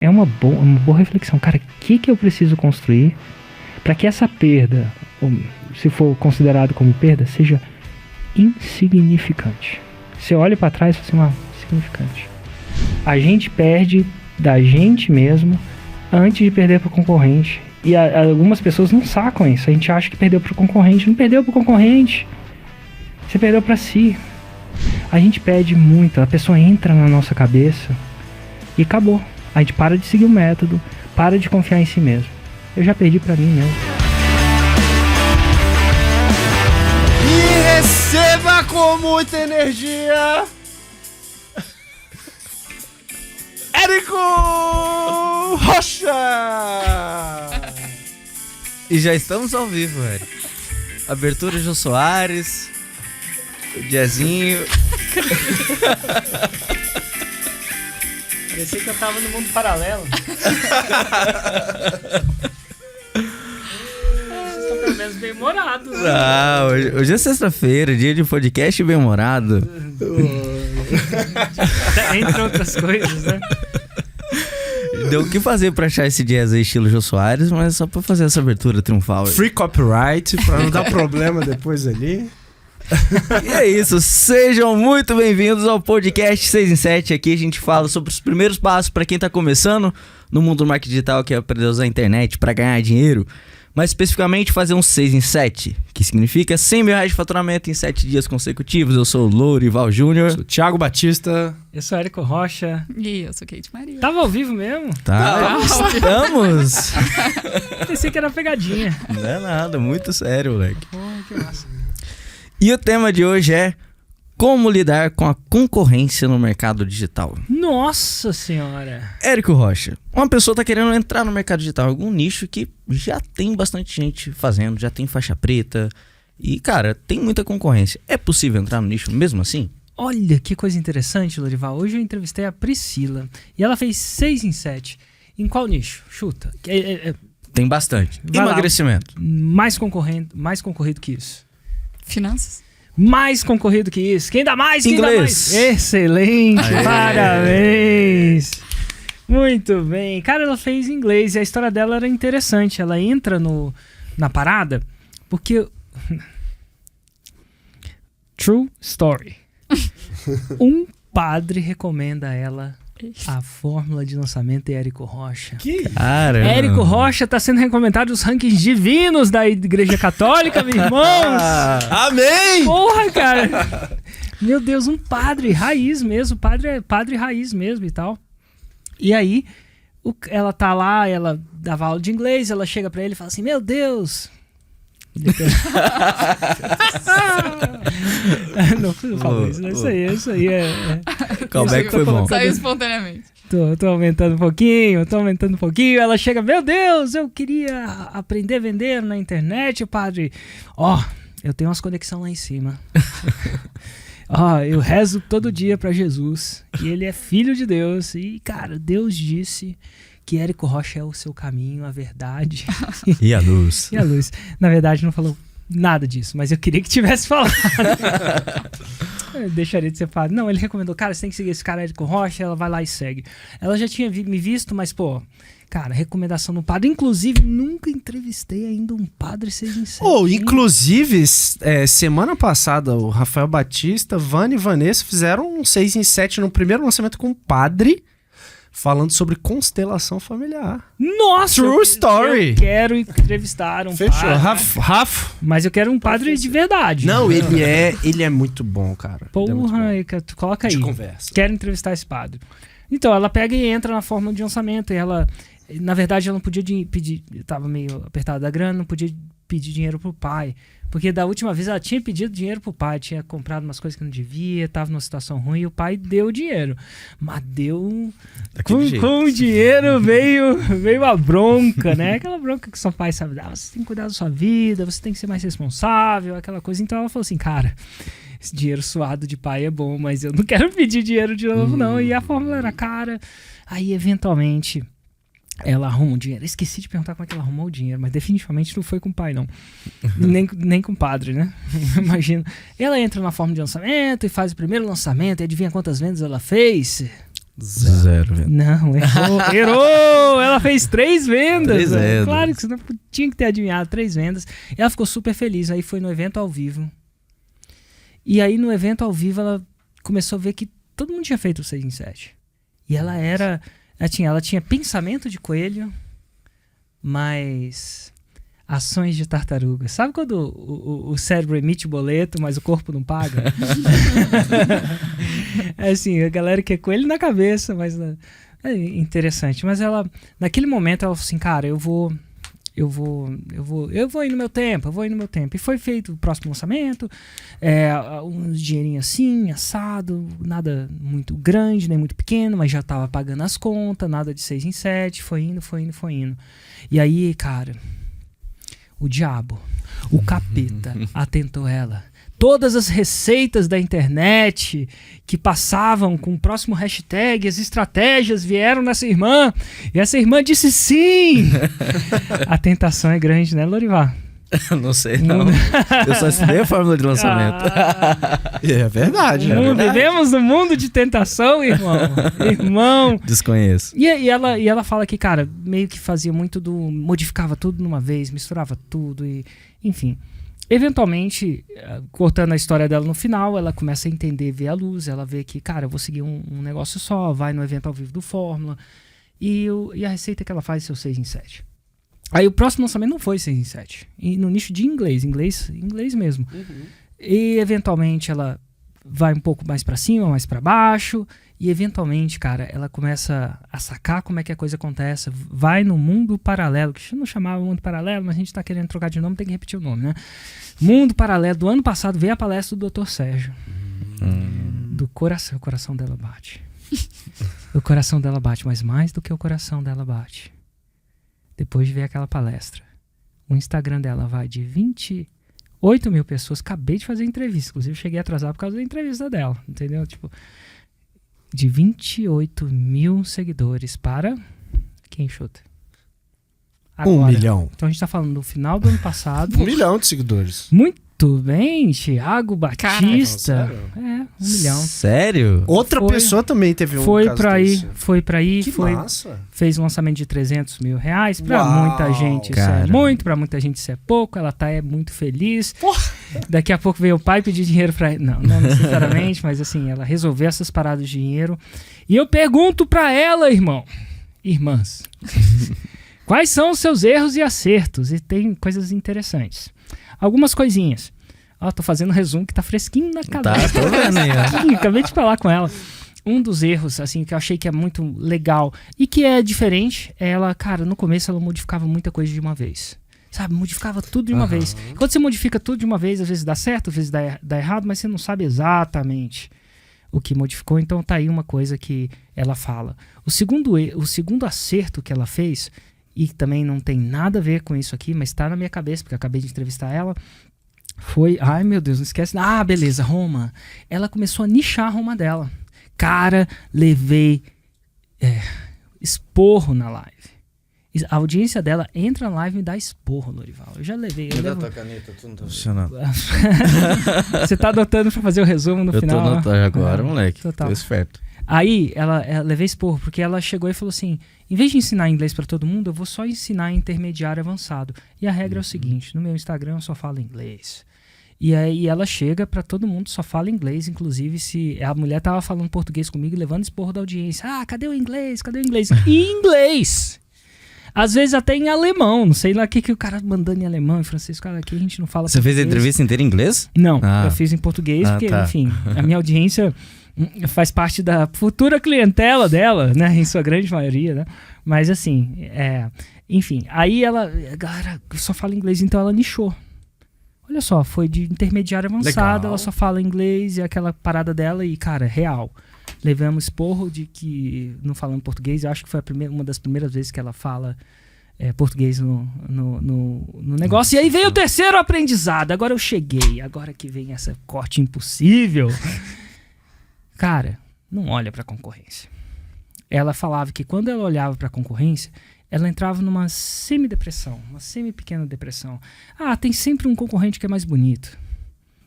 É uma boa reflexão. Cara, o que eu preciso construir para que essa perda, ou se for considerado como perda, seja insignificante? Você olha para trás e fala assim, insignificante. A gente perde da gente mesmo antes de perder para o concorrente. E algumas pessoas não sacam isso. A gente acha que perdeu para o concorrente. Não perdeu para o concorrente. Você perdeu para si. A gente perde muito. A pessoa entra na nossa cabeça e acabou. A gente para de seguir o método, para de confiar em si mesmo. Eu já perdi pra mim mesmo. E receba com muita energia Érico Rocha! E já estamos ao vivo, Érico. Abertura Jô Soares, o Diazinho. Parecia que eu tava no mundo paralelo. Vocês estão pelo menos bem-humorados, né? Ah, hoje é sexta-feira, dia de podcast bem-humorado. Entre outras coisas, né? Deu o que fazer pra achar esse jazz aí estilo Jô Soares, mas só pra fazer essa abertura triunfal. Free copyright, pra não dar problema depois ali. E é isso, sejam muito bem-vindos ao podcast 6 em 7. Aqui a gente fala sobre os primeiros passos para quem tá começando no mundo do marketing digital, que é aprender a usar a internet para ganhar dinheiro. Mais especificamente fazer um 6 em 7, que significa 100 mil reais de faturamento em 7 dias consecutivos. Eu sou o Lourival Júnior. Sou o Thiago Batista. Eu sou Érico Rocha. E eu sou Kate Maria. Tava ao vivo mesmo? Tá, estamos. Pensei que era pegadinha. Não é nada, muito sério, moleque. Pô, que massa. E o tema de hoje é como lidar com a concorrência no mercado digital. Nossa senhora. Érico Rocha, uma pessoa tá querendo entrar no mercado digital, algum nicho que já tem bastante gente fazendo, já tem faixa preta e, cara, tem muita concorrência. É possível entrar no nicho mesmo assim? Olha que coisa interessante, Lourival. Hoje eu entrevistei a Priscila e ela fez 6 em 7. Em qual nicho? Chuta. Tem bastante. Vai lá. Emagrecimento. Mais concorrido que isso. Finanças. Mais concorrido que isso. Quem dá mais? Quem Inglês. dá mais? Excelente. Aê. Parabéns. Muito bem. Cara, ela fez inglês e a história dela era interessante. Ela entra na parada porque... True story. Um padre recomenda a ela a fórmula de lançamento de Érico Rocha. Caramba. Érico Rocha tá sendo recomendado nos rankings divinos da Igreja Católica, meus irmãos. Amém! Porra, cara. Meu Deus, um padre raiz mesmo. Padre raiz mesmo e tal. E aí, ela tá lá, ela dava aula de inglês, ela chega pra ele e fala assim, meu Deus... Não falou isso, né? Isso aí é... Callback foi bom. Saiu espontaneamente. Tô aumentando um pouquinho. Ela chega, meu Deus, eu queria aprender a vender na internet, padre. Eu tenho umas conexões lá em cima. Eu rezo todo dia pra Jesus. E ele é filho de Deus. E, cara, Deus disse que Érico Rocha é o seu caminho, a verdade. E a luz. E a luz. Na verdade, não falou nada disso, mas eu queria que tivesse falado. Eu deixaria de ser padre. Não, ele recomendou, cara, você tem que seguir esse cara Érico Rocha, ela vai lá e segue. Ela já tinha me visto, mas, pô, cara, recomendação do padre. Inclusive, nunca entrevistei ainda um padre 6 em 7. Inclusive, semana passada, o Rafael Batista, Vani e Vanessa fizeram um 6 em 7 no primeiro lançamento com o padre, falando sobre constelação familiar. Nossa! True story! Eu quero entrevistar um Fechou. padre. Rafa. Mas eu quero um padre de verdade. Não, ele é muito bom, cara. Ele é muito Porra, bom. tu coloca aí. De conversa. Quero entrevistar esse padre. Então, ela pega e entra na forma de lançamento. E ela, na verdade, ela não podia pedir... Tava meio apertada da grana, não podia pedir dinheiro pro pai. Porque da última vez ela tinha pedido dinheiro pro pai, tinha comprado umas coisas que não devia, tava numa situação ruim e o pai deu o dinheiro. Mas deu... Com o dinheiro veio a bronca, né? Aquela bronca que só pai sabe dar. Você tem que cuidar da sua vida, você tem que ser mais responsável, aquela coisa. Então ela falou assim, cara, esse dinheiro suado de pai é bom, mas eu não quero pedir dinheiro de novo, não. E a fórmula era cara. Aí, eventualmente... ela arruma o dinheiro. Esqueci de perguntar como é que ela arrumou o dinheiro, mas definitivamente não foi com o pai, não. nem com o padre, né? Imagina. Ela entra na forma de lançamento e faz o primeiro lançamento e adivinha quantas vendas ela fez? 0 vendas. Não, errou! Ela fez 3 vendas. 3 vendas. Claro que você não tinha que ter adivinhado, 3 vendas. E ela ficou super feliz. Aí foi no evento ao vivo. E aí no evento ao vivo ela começou a ver que todo mundo tinha feito o 6 em 7. E ela tinha pensamento de coelho, mas ações de tartaruga. Sabe quando o cérebro emite boleto, mas o corpo não paga? É assim, a galera quer coelho na cabeça, mas é interessante. Mas ela, naquele momento, ela falou assim, cara, eu vou ir no meu tempo, E foi feito o próximo lançamento, um dinheirinho assim, assado, nada muito grande, nem muito pequeno, mas já tava pagando as contas, nada de 6 em 7, foi indo. E aí, cara, o diabo, o capeta, atentou ela. Todas as receitas da internet que passavam com o próximo hashtag, as estratégias vieram nessa irmã. E essa irmã disse sim! A tentação é grande, né, Lorivar? Não sei, não. Eu só estudei a fórmula de lançamento. É verdade, né? Vivemos num mundo de tentação, irmão. Desconheço. E ela fala que, cara, meio que fazia muito modificava tudo numa vez, misturava tudo e... Enfim... Eventualmente, cortando a história dela no final, ela começa a entender, ver a luz, ela vê que, cara, eu vou seguir um negócio só, vai no evento ao vivo do Fórmula, e a receita que ela faz é o 6 em 7. Aí o próximo lançamento não foi 6 em 7, e no nicho de inglês mesmo. Uhum. E eventualmente ela vai um pouco mais pra cima, mais pra baixo, e eventualmente, cara, ela começa a sacar como é que a coisa acontece, vai no mundo paralelo, que eu não chamava mundo paralelo, mas a gente tá querendo trocar de nome, tem que repetir o nome, né? Mundo paralelo, do ano passado veio a palestra do Dr. Sérgio. Do coração, o coração dela bate. O coração dela bate, mas mais do que o coração dela bate. Depois de ver aquela palestra, o Instagram dela vai de 28 mil pessoas, acabei de fazer entrevista, inclusive cheguei atrasado por causa da entrevista dela, entendeu? Tipo, de 28 mil seguidores para... Quem chuta? Agora. 1 milhão. Então a gente tá falando do final do ano passado. 1 milhão de seguidores. Muito bem, Thiago Batista. Caraca, é, 1 milhão. Sério? Outra pessoa também teve um Foi caso pra desse. foi pra aí. Que massa. Fez um lançamento de 300 mil reais. Pra Uau, muita gente isso cara. é muito, pra muita gente isso é pouco. Ela tá muito feliz. Daqui a pouco veio o pai pedir dinheiro pra ela. Não necessariamente, mas assim, ela resolveu essas paradas de dinheiro. E eu pergunto pra ela, irmãs, quais são os seus erros e acertos? E tem coisas interessantes. Algumas coisinhas. Ó, tô fazendo um resumo que tá fresquinho na cabeça. Tá, tô vendo aí, ó. Acabei de falar com ela. Um dos erros, assim, que eu achei que é muito legal e que é diferente, é ela, cara, no começo ela modificava muita coisa de uma vez. Sabe, modificava tudo de uma vez. Quando você modifica tudo de uma vez, às vezes dá certo, às vezes dá errado, mas você não sabe exatamente o que modificou. Então tá aí uma coisa que ela fala. O segundo acerto que ela fez, e também não tem nada a ver com isso aqui, mas tá na minha cabeça, porque eu acabei de entrevistar ela, foi... Ai, meu Deus, não esquece. Ah, beleza, Roma. Ela começou a nichar a Roma dela. Cara, levei esporro na live. A audiência dela entra na live e me dá esporro, Lorival. Eu já levei. Tua caneta, tu não tá funcionando. Você tá adotando pra fazer o resumo no final? Eu tô anotando agora, moleque. Total. Tô esperto. Aí, ela levei esporro, porque ela chegou e falou assim, em vez de ensinar inglês pra todo mundo, eu vou só ensinar intermediário avançado. E a regra é o seguinte, no meu Instagram eu só falo inglês. E aí ela chega pra todo mundo, só fala inglês, inclusive se a mulher tava falando português comigo, levando esporro da audiência. Ah, cadê o inglês? Em inglês! Às vezes até em alemão, não sei lá o que o cara mandando em alemão, em francês, cara, aqui a gente não fala Você português. fez a entrevista inteira em inglês? Não, eu fiz em português, porque, tá. enfim, a minha audiência faz parte da futura clientela dela, né, em sua grande maioria, né, mas assim, enfim, aí ela, cara, só fala inglês, então ela nichou. Olha só, foi de intermediário avançado, ela só fala inglês e aquela parada dela e, cara, real. Levamos esporro de que não falando português. Eu acho que foi uma das primeiras vezes que ela fala português no negócio. E aí veio o terceiro aprendizado. Agora eu cheguei. Agora que vem essa corte impossível. Cara, não olha pra concorrência. Ela falava que quando ela olhava pra concorrência, ela entrava numa semi-depressão, uma semi-pequena depressão. Ah, tem sempre um concorrente que é mais bonito.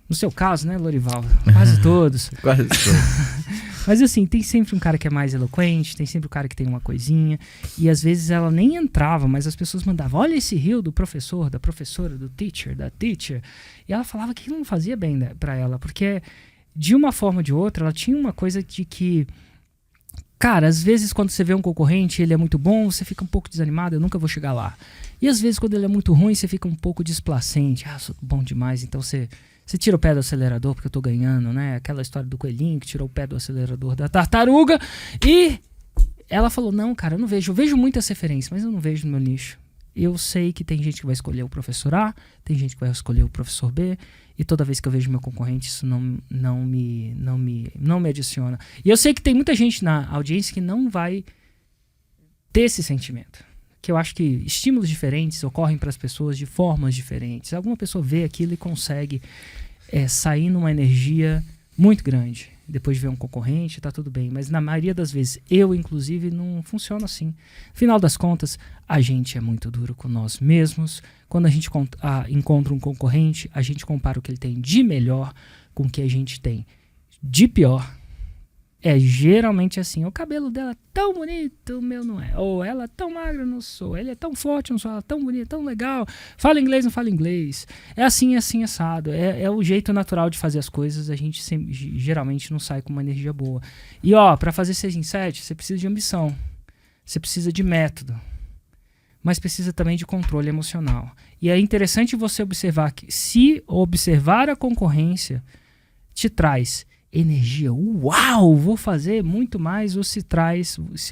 No seu caso, né, Lorival? Quase todos. Quase todos. Mas assim, tem sempre um cara que é mais eloquente, tem sempre um cara que tem uma coisinha. E às vezes ela nem entrava, mas as pessoas mandavam, olha esse rio do professor, da professora, do teacher, da teacher. E ela falava que não fazia bem, né, pra ela, porque de uma forma ou de outra, ela tinha uma coisa de que... Cara, às vezes quando você vê um concorrente, ele é muito bom, você fica um pouco desanimado, eu nunca vou chegar lá. E às vezes quando ele é muito ruim, você fica um pouco desplacente. Ah, sou bom demais, então você tira o pé do acelerador porque eu tô ganhando, né? Aquela história do coelhinho que tirou o pé do acelerador da tartaruga. E ela falou, não, cara, eu vejo muitas referências, mas eu não vejo no meu nicho. Eu sei que tem gente que vai escolher o professor A, tem gente que vai escolher o professor B, e toda vez que eu vejo meu concorrente, isso não me adiciona. E eu sei que tem muita gente na audiência que não vai ter esse sentimento. Que eu acho que estímulos diferentes ocorrem para as pessoas de formas diferentes. Alguma pessoa vê aquilo e consegue sair numa energia muito grande. Depois de ver um concorrente, tá tudo bem. Mas na maioria das vezes, eu inclusive, não funciona assim. No final das contas, a gente é muito duro com nós mesmos. Quando a gente encontra um concorrente, a gente compara o que ele tem de melhor com o que a gente tem de pior. É geralmente assim, o cabelo dela é tão bonito, o meu não é. Ou ela é tão magra, eu não sou. Ele é tão forte, eu não sou. Ela é tão bonita, tão legal. Fala inglês, não fala inglês. É assim, assado. É o jeito natural de fazer as coisas. A gente geralmente não sai com uma energia boa. E ó, pra fazer 6 em 7, você precisa de ambição. Você precisa de método. Mas precisa também de controle emocional. E é interessante você observar que se observar a concorrência te traz energia, uau, vou fazer muito mais, ou se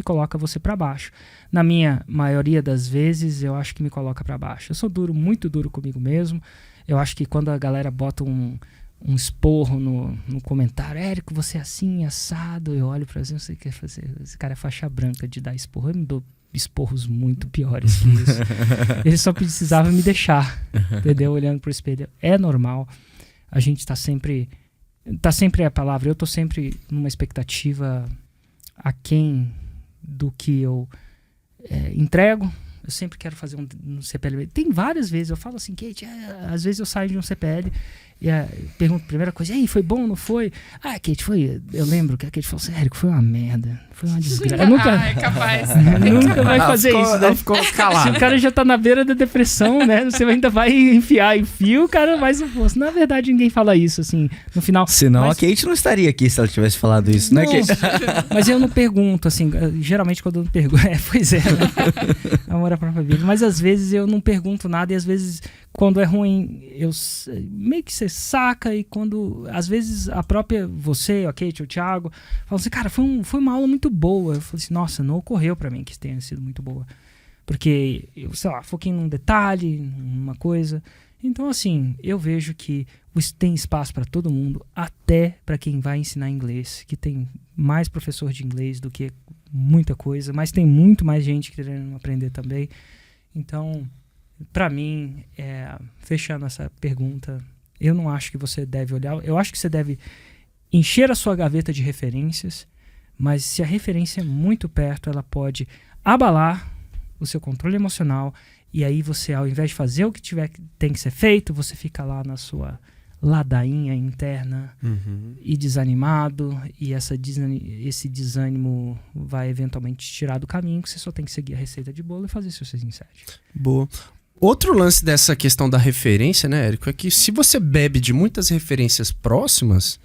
coloca você para baixo. Na minha maioria das vezes, eu acho que me coloca para baixo. Eu sou muito duro comigo mesmo. Eu acho que quando a galera bota um esporro no comentário, Érico, você é assim, assado, eu olho para você, não sei o que fazer. Esse cara é faixa branca de dar esporro. Eu me dou esporros muito piores que isso. Ele só precisava me deixar, entendeu? Olhando pro espelho. É normal. A gente tá sempre a palavra, eu tô sempre numa expectativa aquém do que eu entrego. Eu sempre quero fazer um CPL. Tem várias vezes, eu falo assim, Kate, às vezes eu saio de um CPL e pergunto a primeira coisa, e aí, foi bom, não foi? Ah, Kate, foi. Eu lembro que a Kate falou, sério, foi uma merda. Foi uma desgraça. É capaz. Nunca vai fazer isso, né? Ficou calado. Se o cara já tá na beira da depressão, né? Você ainda vai enfiar em fio, o cara vai no posto. Na verdade, ninguém fala isso, assim, no final. Senão a Kate não estaria aqui se ela tivesse falado isso, né, Kate? Mas eu não pergunto, assim, geralmente quando eu não pergunto, pois é, né? Amor à própria vida. Mas às vezes eu não pergunto nada e às vezes quando é ruim, meio que você saca e quando, às vezes a própria você, a Kate, o Thiago, falam assim, cara, foi uma aula muito boa. Eu falei assim, nossa, não ocorreu pra mim que tenha sido muito boa. Porque eu, sei lá, foquei num detalhe, numa coisa. Então, assim, eu vejo que tem espaço para todo mundo, até para quem vai ensinar inglês, que tem mais professor de inglês do que muita coisa, mas tem muito mais gente querendo aprender também. Então, para mim, fechando essa pergunta, eu não acho que você deve olhar, eu acho que você deve encher a sua gaveta de referências, mas se a referência é muito perto, ela pode abalar o seu controle emocional. E aí você, ao invés de fazer o que tem que ser feito, você fica lá na sua ladainha interna e desanimado. E esse desânimo vai eventualmente te tirar do caminho, que você só tem que seguir a receita de bolo e fazer seu 6 em 7. Boa. Outro lance dessa questão da referência, né, Érico, é que se você bebe de muitas referências próximas,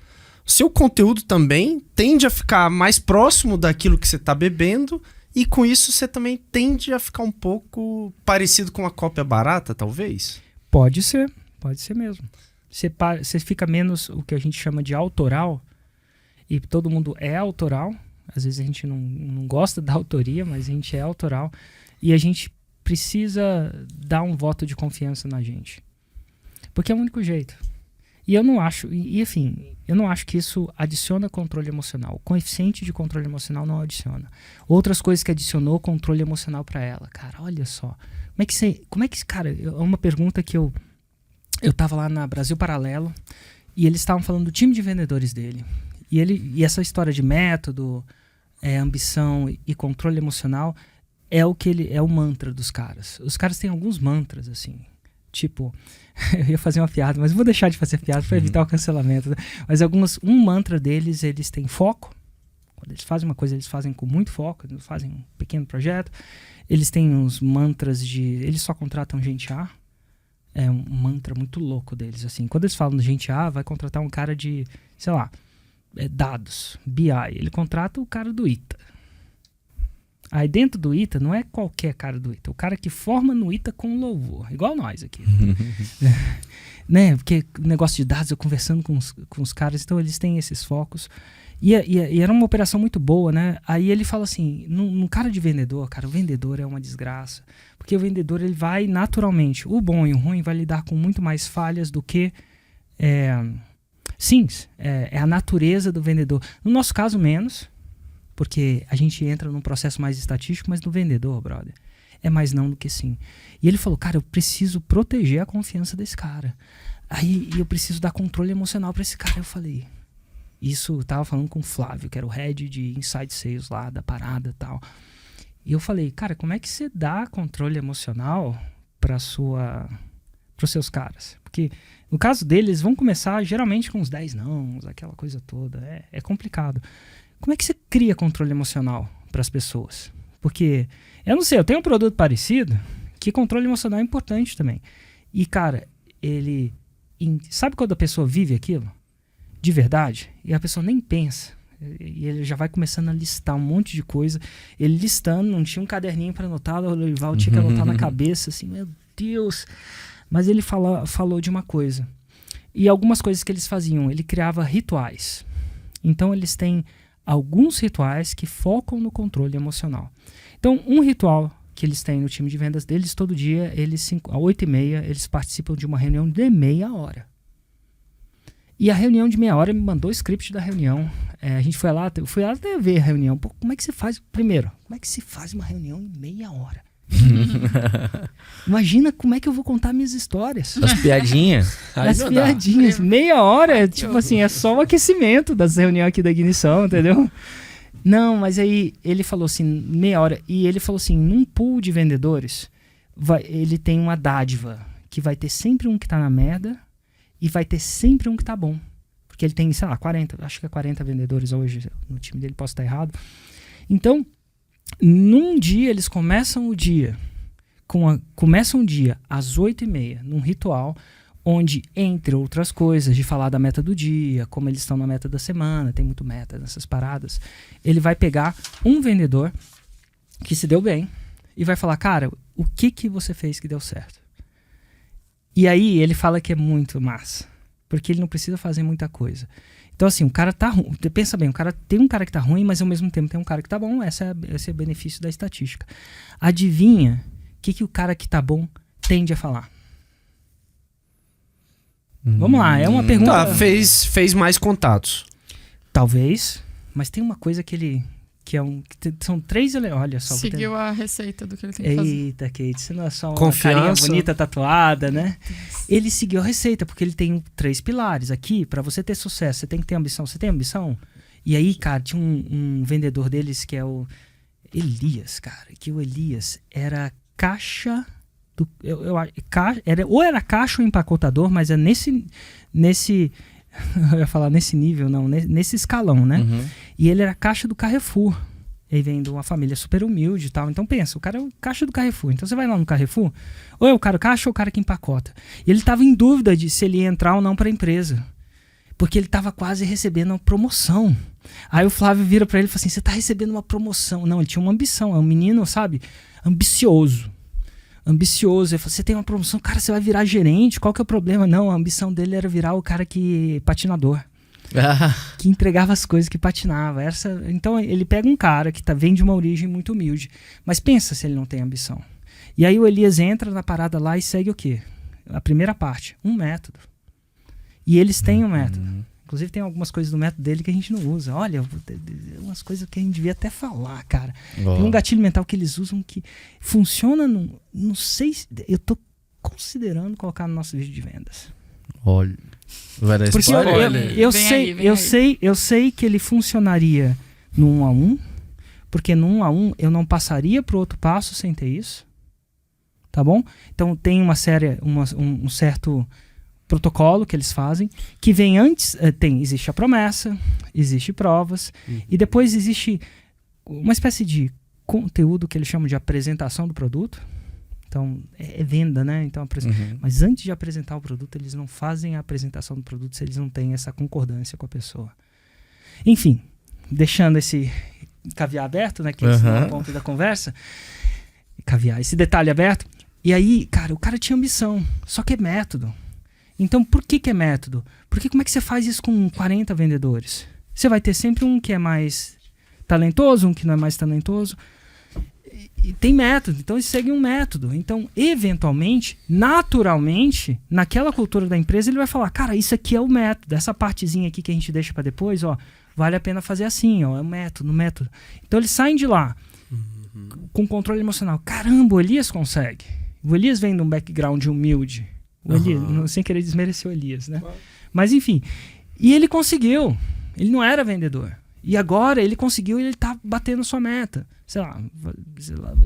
seu conteúdo também tende a ficar mais próximo daquilo que você está bebendo. E com isso você também tende a ficar um pouco parecido com uma cópia barata, talvez? Pode ser mesmo. Você fica menos o que a gente chama de autoral, e todo mundo é autoral. Às vezes a gente não gosta da autoria, mas a gente é autoral. E a gente precisa dar um voto de confiança na gente. Porque é o único jeito. E eu não acho, eu não acho que isso adiciona controle emocional. O coeficiente de controle emocional não adiciona. Outras coisas que adicionou controle emocional para ela. Cara, olha só. Como é que, cara, é uma pergunta que eu tava lá na Brasil Paralelo e eles estavam falando do time de vendedores dele. E essa história de método, ambição e controle emocional é o mantra dos caras. Os caras têm alguns mantras, assim. Tipo, eu ia fazer uma piada, mas vou deixar de fazer piada para evitar o cancelamento. Né? Mas um mantra deles, eles têm foco, Quando eles fazem uma coisa, eles fazem com muito foco, eles fazem um pequeno projeto. Eles têm uns mantras de... Eles só contratam gente A. É um mantra muito louco deles, assim. Quando eles falam de gente A, vai contratar um cara de, sei lá, dados, BI. Ele contrata o cara do ITA. Aí dentro do ITA, não é qualquer cara do ITA. O cara que forma no ITA com louvor. Igual nós aqui. Né? Porque o negócio de dados, eu conversando com os caras, então eles têm esses focos. E era uma operação muito boa, né? Aí ele fala assim, num cara de vendedor, cara, o vendedor é uma desgraça. Porque o vendedor, ele vai naturalmente, o bom e o ruim, vai lidar com muito mais falhas do que sims. É a natureza do vendedor. No nosso caso, menos, porque a gente entra num processo mais estatístico, mas no vendedor, brother, é mais não do que sim. E ele falou, cara, eu preciso proteger a confiança desse cara. Aí eu preciso dar controle emocional para esse cara. Eu falei... Isso, eu tava falando com o Flávio, que era o head de Inside Sales lá, da parada e tal. E eu falei, cara, como é que você dá controle emocional pros seus caras? Porque no caso deles, vão começar geralmente com uns 10 não, aquela coisa toda. É complicado. Como é que você cria controle emocional para as pessoas? Porque, eu não sei, eu tenho um produto parecido que controle emocional é importante também. E, cara, sabe quando a pessoa vive aquilo? De verdade, e a pessoa nem pensa, e ele já vai começando a listar um monte de coisa, ele listando, não tinha um caderninho para anotar, o Lorival tinha que anotar na cabeça, assim, meu Deus, mas ele falou de uma coisa, e algumas coisas que eles faziam, ele criava rituais, então eles têm alguns rituais que focam no controle emocional. Então, um ritual que eles têm no time de vendas deles, todo dia, às 8h30, eles participam de uma reunião de meia hora. E a reunião de meia hora me mandou o script da reunião. A gente foi lá, eu fui lá até ver a reunião. Pô, como é que se faz? Primeiro, como é que se faz uma reunião em meia hora? Imagina como é que eu vou contar minhas histórias. As piadinhas. As piadinhas. Meia hora, tipo assim, é só o aquecimento das reuniões aqui da Ignição, entendeu? Não, mas aí ele falou assim, meia hora. E ele falou assim, num pool de vendedores, ele tem uma dádiva, que vai ter sempre um que tá na merda, e vai ter sempre um que tá bom. Porque ele tem, sei lá, 40, acho que é 40 vendedores hoje no time dele, posso estar errado. Então, num dia, eles começam o dia às 8h30, num ritual, onde, entre outras coisas, de falar da meta do dia, como eles estão na meta da semana, tem muito meta nessas paradas, ele vai pegar um vendedor que se deu bem e vai falar, cara, o que você fez que deu certo? E aí ele fala que é muito massa, porque ele não precisa fazer muita coisa. Então assim, o cara tá ruim, pensa bem, tem um cara que tá ruim, mas ao mesmo tempo tem um cara que tá bom, esse é o benefício da estatística. Adivinha o que o cara que tá bom tende a falar? Vamos lá, é uma pergunta... Tá, fez mais contatos. Talvez, mas tem uma coisa que são 3 elementos. Olha só. Seguiu a receita do que ele tem que fazer. Eita, Kate, você não é só uma Confiança. carinha bonita tatuada, né? Ele seguiu a receita, porque ele tem 3 pilares. Aqui, pra você ter sucesso, você tem que ter ambição. Você tem ambição? E aí, cara, tinha um vendedor deles que é o Elias, cara. Que o Elias era caixa... ou era caixa ou empacotador, mas é nesse eu ia falar nesse nível, não, nesse escalão, né? Uhum. E ele era caixa do Carrefour. Ele vem de uma família super humilde e tal. Então pensa, o cara é o caixa do Carrefour. Então você vai lá no Carrefour, ou é o cara caixa ou o cara que empacota. E ele tava em dúvida de se ele ia entrar ou não para a empresa. Porque ele tava quase recebendo uma promoção. Aí o Flávio vira para ele e fala assim, você tá recebendo uma promoção. Não, ele tinha uma ambição. É um menino, sabe, ambicioso. Ele falou, você tem uma promoção, cara, você vai virar gerente, qual que é o problema? Não, a ambição dele era virar o cara patinador. Que entregava as coisas, que patinava. Então ele pega um cara que vem de uma origem muito humilde, mas pensa se ele não tem ambição. E aí o Elias entra na parada lá e segue o quê? A primeira parte, um método. E eles têm um método. Inclusive tem algumas coisas do método dele que a gente não usa. Olha, umas coisas que a gente devia até falar, cara. Tem um gatilho mental que eles usam que funciona, não sei, eu tô considerando colocar no nosso vídeo de vendas. Olha. Porque eu sei que ele funcionaria no 1 a 1, porque no 1 a 1 eu não passaria pro outro passo sem ter isso. Tá bom? Então tem um certo protocolo que eles fazem, que vem antes, existe a promessa, existe provas, e depois existe uma espécie de conteúdo que eles chamam de apresentação do produto. Então, é venda, né? Então, mas antes de apresentar o produto, eles não fazem a apresentação do produto se eles não têm essa concordância com a pessoa. Enfim, deixando esse caviar aberto, né? Que é o ponto da conversa. Caviar, esse detalhe aberto. E aí, cara, o cara tinha ambição, só que é método. Então, por que é método? Porque como é que você faz isso com 40 vendedores? Você vai ter sempre um que é mais talentoso, um que não é mais talentoso. E tem método, então eles seguem um método. Então, eventualmente, naturalmente, naquela cultura da empresa, ele vai falar, cara, isso aqui é o método. Essa partezinha aqui que a gente deixa para depois, ó, vale a pena fazer assim, ó, é o método. Então, eles saem de lá com controle emocional. Caramba, o Elias consegue. O Elias vem de um background humilde. O Elias, sem querer desmerecer o Elias, né? Mas enfim, e ele conseguiu. Ele não era vendedor. E agora ele conseguiu e ele tá batendo sua meta. Sei lá.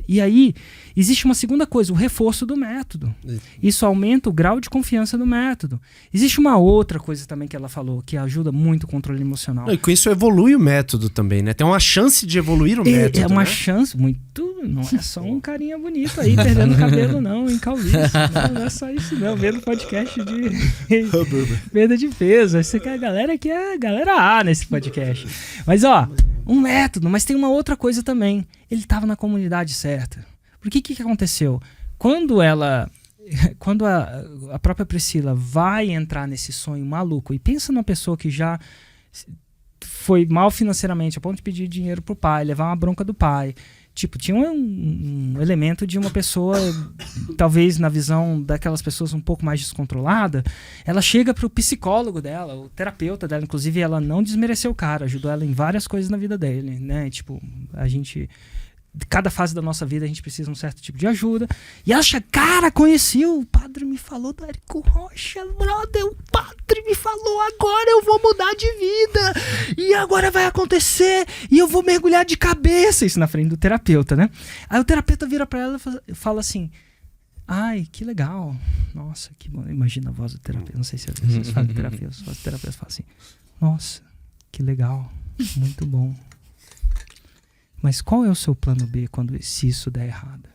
E aí, existe uma segunda coisa, o reforço do método. Isso aumenta o grau de confiança do método. Existe uma outra coisa também que ela falou, que ajuda muito o controle emocional. E com isso evolui o método também, né? Tem uma chance de evoluir o método, É uma né? chance muito... Não é só um carinha bonito aí, perdendo cabelo não, em calvície. Não é só isso não, vendo podcast de perda de peso. Essa que a galera aqui é a galera A nesse podcast. Mas ó, um método, mas tem uma outra coisa também. Ele estava na comunidade certa. Porque que aconteceu? Quando a própria Priscila vai entrar nesse sonho maluco, e pensa numa pessoa que já foi mal financeiramente, a ponto de pedir dinheiro pro pai, levar uma bronca do pai. Tipo, tinha um elemento de uma pessoa, talvez na visão daquelas pessoas um pouco mais descontrolada, ela chega pro psicólogo dela, o terapeuta dela, inclusive ela não desmereceu o cara, ajudou ela em várias coisas na vida dele, né? Tipo, cada fase da nossa vida a gente precisa de um certo tipo de ajuda. E ela acha, cara, conheci, o padre me falou do Érico Rocha, brother, o padre me falou, agora eu vou mudar de vida, e agora vai acontecer, e eu vou mergulhar de cabeça, isso na frente do terapeuta, né? Aí o terapeuta vira pra ela e fala assim, ai, que legal, nossa, que bom, imagina a voz do terapeuta, não sei se vocês fazem terapia, a voz do terapeuta fala assim, nossa, que legal, muito bom. Mas qual é o seu plano B se isso der errado?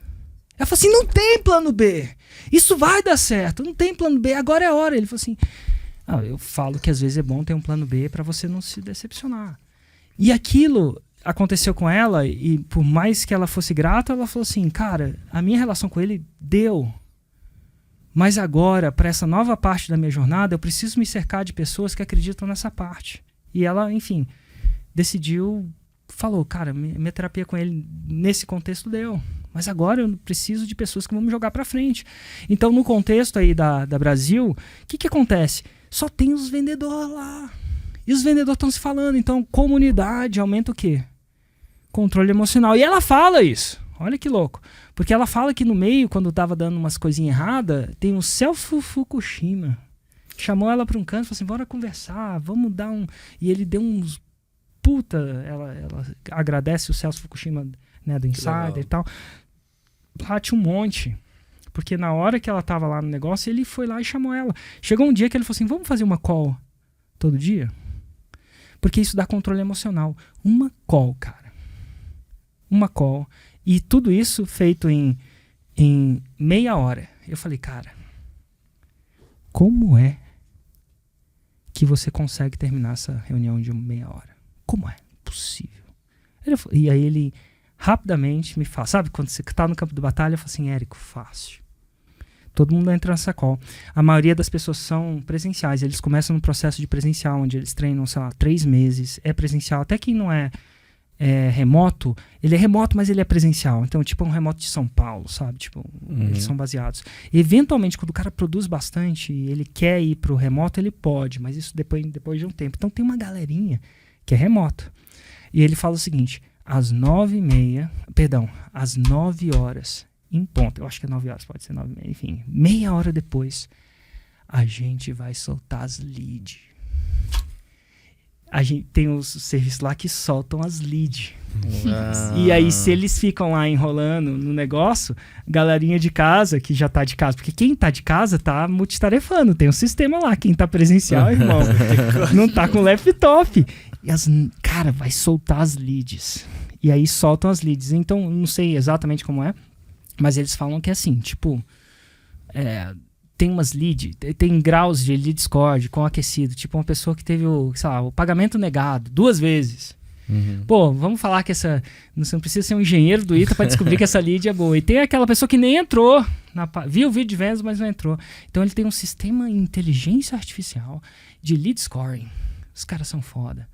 Ela falou assim, não tem plano B. Isso vai dar certo, não tem plano B, agora é a hora. Ele falou assim, eu falo que às vezes é bom ter um plano B para você não se decepcionar. E aquilo aconteceu com ela e por mais que ela fosse grata, ela falou assim, cara, a minha relação com ele deu. Mas agora, para essa nova parte da minha jornada, eu preciso me cercar de pessoas que acreditam nessa parte. E ela, enfim, decidiu... Falou, cara, minha terapia com ele nesse contexto deu. Mas agora eu preciso de pessoas que vão me jogar pra frente. Então, no contexto aí da Brasil, o que acontece? Só tem os vendedores lá. E os vendedores estão se falando. Então, comunidade aumenta o quê? Controle emocional. E ela fala isso. Olha que louco. Porque ela fala que no meio, quando tava dando umas coisinhas erradas, tem um Celso Fukushima. Chamou ela pra um canto e falou assim, bora conversar, vamos dar um... E ele deu uns... Puta, ela agradece o Celso Fukushima, né, do Insider e tal. Lá tinha um monte. Porque na hora que ela tava lá no negócio, ele foi lá e chamou ela. Chegou um dia que ele falou assim, vamos fazer uma call todo dia? Porque isso dá controle emocional. Uma call, cara. Uma call. E tudo isso feito em meia hora. Eu falei, cara, como é que você consegue terminar essa reunião de meia hora? Como é possível? E aí ele rapidamente me fala, sabe quando você está no campo de batalha, eu falo assim, Érico, fácil. Todo mundo entra nessa call. A maioria das pessoas são presenciais, eles começam no processo de presencial, onde eles treinam, sei lá, 3 meses, é presencial. Até quem não é remoto, ele é remoto, mas ele é presencial. Então, tipo, é um remoto de São Paulo, sabe? Tipo, eles são baseados. Eventualmente, quando o cara produz bastante e ele quer ir pro remoto, ele pode, mas isso depois de um tempo. Então, tem uma galerinha que é remoto. E ele fala o seguinte, às 9h30, às 9 horas, em ponto, eu acho que é 9 horas, pode ser 9h30, enfim, meia hora depois, a gente vai soltar as leads. a gente tem os serviços lá que soltam as leads. E aí, se eles ficam lá enrolando no negócio, galerinha de casa, que já tá de casa, porque quem tá de casa tá multitarefando, tem um sistema lá, quem tá presencial, irmão, não tá com laptop. E cara, vai soltar as leads. E aí soltam as leads. Então, não sei exatamente como é, mas eles falam que é assim, tipo, tem umas leads, tem graus de lead score com aquecido, tipo uma pessoa que teve o pagamento negado 2 vezes. Pô, vamos falar que você não precisa ser um engenheiro do ITA para descobrir que essa lead é boa. E tem aquela pessoa que nem entrou, viu o vídeo de vendas, mas não entrou. Então ele tem um sistema de inteligência artificial de lead scoring. Os caras são foda.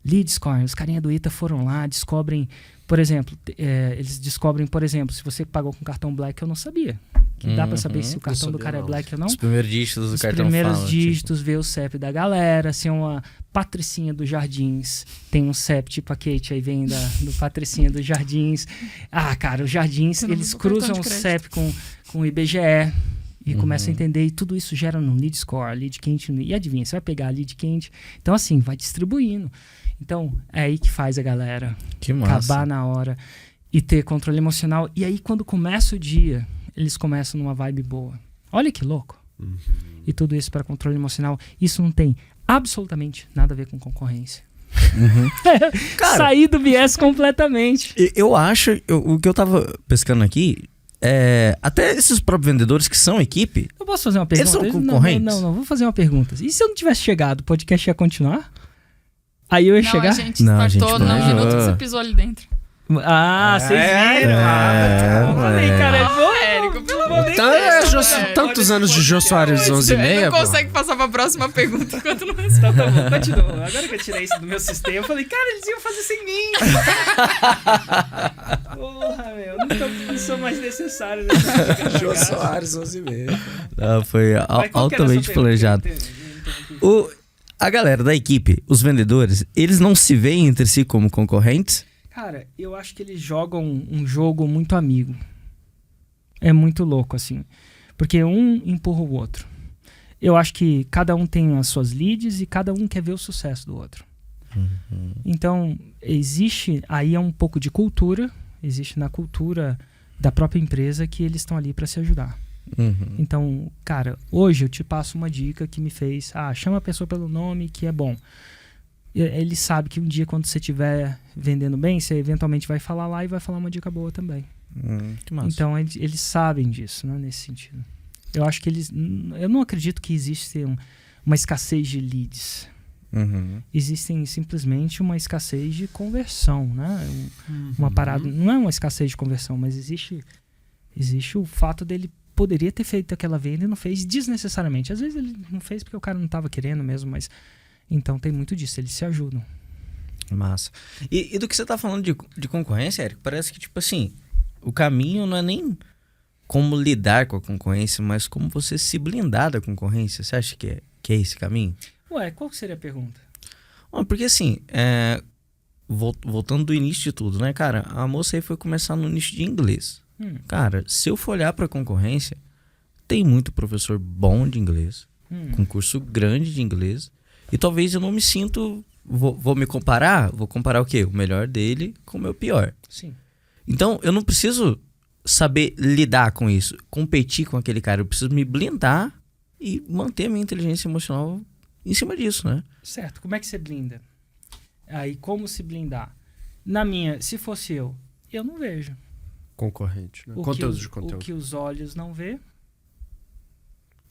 Lead scoring, os carinha do ITA foram lá, descobrem, por exemplo, eles descobrem, por exemplo, se você pagou com cartão Black, eu não sabia. Que dá pra saber se o cartão do cara é Black ou não. Os primeiros dígitos do cartão falam. Os primeiros dígitos, ver o CEP da galera, se é uma Patricinha dos Jardins, tem um CEP tipo a Kate, aí vem do Patricinha dos Jardins. Ah, cara, os Jardins, eles cruzam o CEP com o IBGE e começam a entender, e tudo isso gera no lead score, lead quente, e adivinha, você vai pegar a lead quente. Então, assim, vai distribuindo. Então, é aí que faz a galera acabar na hora e ter controle emocional. E aí, quando começa o dia, eles começam numa vibe boa. Olha que louco. E tudo isso para controle emocional. Isso não tem absolutamente nada a ver com concorrência. Cara, sair do viés completamente. Eu acho, o que eu tava pescando aqui, até esses próprios vendedores que são equipe... Eu posso fazer uma pergunta? Eles são concorrentes? Não, vou fazer uma pergunta. E se eu não tivesse chegado, o podcast ia continuar? Aí eu ia chegar... A gente startou no minuto que você pisou ali dentro. Ah, vocês viram? Falei, cara, é bom, Érico, pelo amor de Deus. Tantos anos de Jô Soares 11h30. Não consegue passar pra próxima pergunta enquanto não responde. Tá bom, continua. Agora que eu tirei isso do meu sistema, eu falei, cara, eles iam fazer sem mim. Porra, meu, não sou mais necessário. Jô Soares 11h30. Foi altamente planejado. A galera da equipe, os vendedores, eles não se veem entre si como concorrentes? Cara, eu acho que eles jogam um jogo muito amigo. É muito louco, assim. Porque um empurra o outro. Eu acho que cada um tem as suas leads e cada um quer ver o sucesso do outro. Então, existe... Aí é um pouco de cultura. Existe na cultura da própria empresa que eles estão ali para se ajudar. Então, cara, hoje eu te passo uma dica que me fez... chama a pessoa pelo nome que é bom. Ele sabe que um dia, quando você estiver vendendo bem, você eventualmente vai falar lá e vai falar uma dica boa também. Que massa. Então, eles sabem disso, né, nesse sentido. Eu acho que eu não acredito que existe uma escassez de leads. Existem simplesmente uma escassez de conversão, né? Uma parada, não é uma escassez de conversão, mas existe o fato dele poderia ter feito aquela venda e não fez desnecessariamente. Às vezes ele não fez porque o cara não estava querendo mesmo, mas... Então tem muito disso, eles se ajudam. Massa. E do que você tá falando de concorrência, Érico, parece que, tipo assim, o caminho não é nem como lidar com a concorrência, mas como você se blindar da concorrência. Você acha que é esse caminho? Ué, qual que seria a pergunta? Porque assim, voltando do início de tudo, né, cara? A moça aí foi começar no nicho de inglês. Cara, se eu for olhar pra concorrência, tem muito professor bom de inglês, com curso grande de inglês, e talvez eu não me sinto... Vou me comparar? Vou comparar o quê? O melhor dele com o meu pior. Sim. Então, eu não preciso saber lidar com isso, competir com aquele cara. Eu preciso me blindar e manter a minha inteligência emocional em cima disso, né? Certo. Como é que você blinda? Aí, como se blindar? Se fosse eu não vejo. Concorrente, né? Conteúdo de conteúdo. O que os olhos não vê...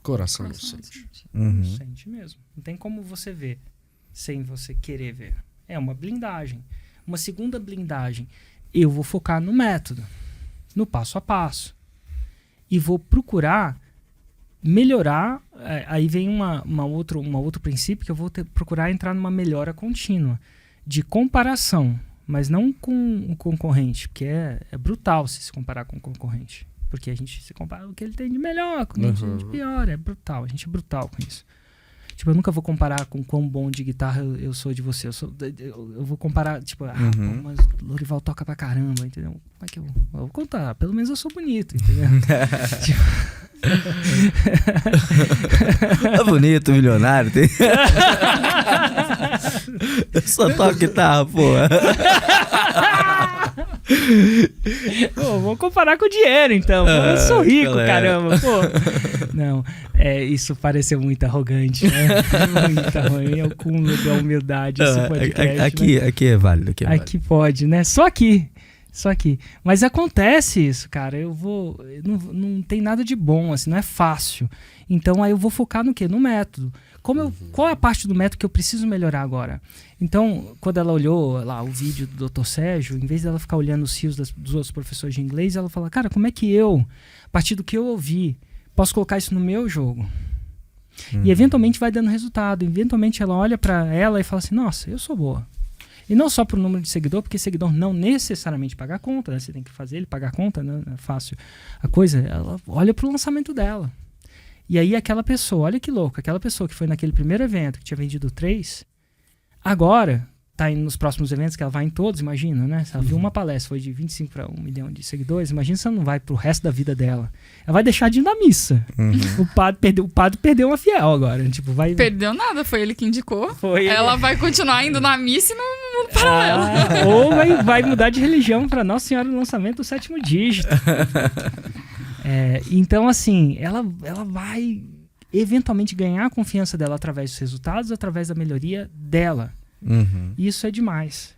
Coração não sente. Não sente mesmo. Não tem como você ver sem você querer ver. É uma blindagem. Uma segunda blindagem. Eu vou focar no método, no passo a passo. E vou procurar melhorar. Aí vem outro princípio que eu vou procurar entrar numa melhora contínua. De comparação, mas não com o concorrente. Porque é brutal se comparar com o concorrente. Porque a gente se compara o que ele tem de melhor, com o que ele tem de pior. É brutal. A gente é brutal com isso. Tipo, eu nunca vou comparar com quão bom de guitarra eu sou de você. Eu vou comparar, tipo, mas o Lorival toca pra caramba, entendeu? Como é que eu vou contar? Pelo menos eu sou bonito, entendeu? É bonito, milionário. Eu só toco guitarra, porra. Pô, vamos comparar com o dinheiro, então. Pô, eu sou rico, galera. caramba. Pô. Não, isso pareceu muito arrogante, né? Muito arrogante. É o cúmulo da humildade esse podcast. Aqui é válido. Aqui pode, né? Só aqui. Mas acontece isso, cara. Não tem nada de bom, assim, não é fácil. Então aí eu vou focar no quê? No método. Qual é a parte do método que eu preciso melhorar agora? Então, quando ela olhou lá o vídeo do Dr. Sérgio, em vez dela ficar olhando os rios dos outros professores de inglês, ela fala, cara, como é que eu, a partir do que eu ouvi, posso colocar isso no meu jogo? E eventualmente vai dando resultado. Eventualmente ela olha pra ela e fala assim, nossa, eu sou boa. E não só pro número de seguidor, porque seguidor não necessariamente paga a conta, né? Você tem que fazer ele pagar a conta, né? É fácil. A coisa, ela olha pro lançamento dela. E aí aquela pessoa, olha que louco, aquela pessoa que foi naquele primeiro evento, que tinha vendido 3, agora tá indo nos próximos eventos, que ela vai em todos, imagina, né? Se ela viu uma palestra, foi de 25 para 1 milhão de seguidores, imagina se ela não vai pro resto da vida dela. Ela vai deixar de ir na missa. O padre perdeu uma fiel agora. Tipo, vai... Perdeu nada, foi ele que indicou. Foi ela vai continuar indo na missa e no mundo paralelo. Ou vai mudar de religião para Nossa Senhora do Lançamento do 7º dígito. Então, assim, ela vai eventualmente ganhar a confiança dela através dos resultados, através da melhoria dela. E isso é demais.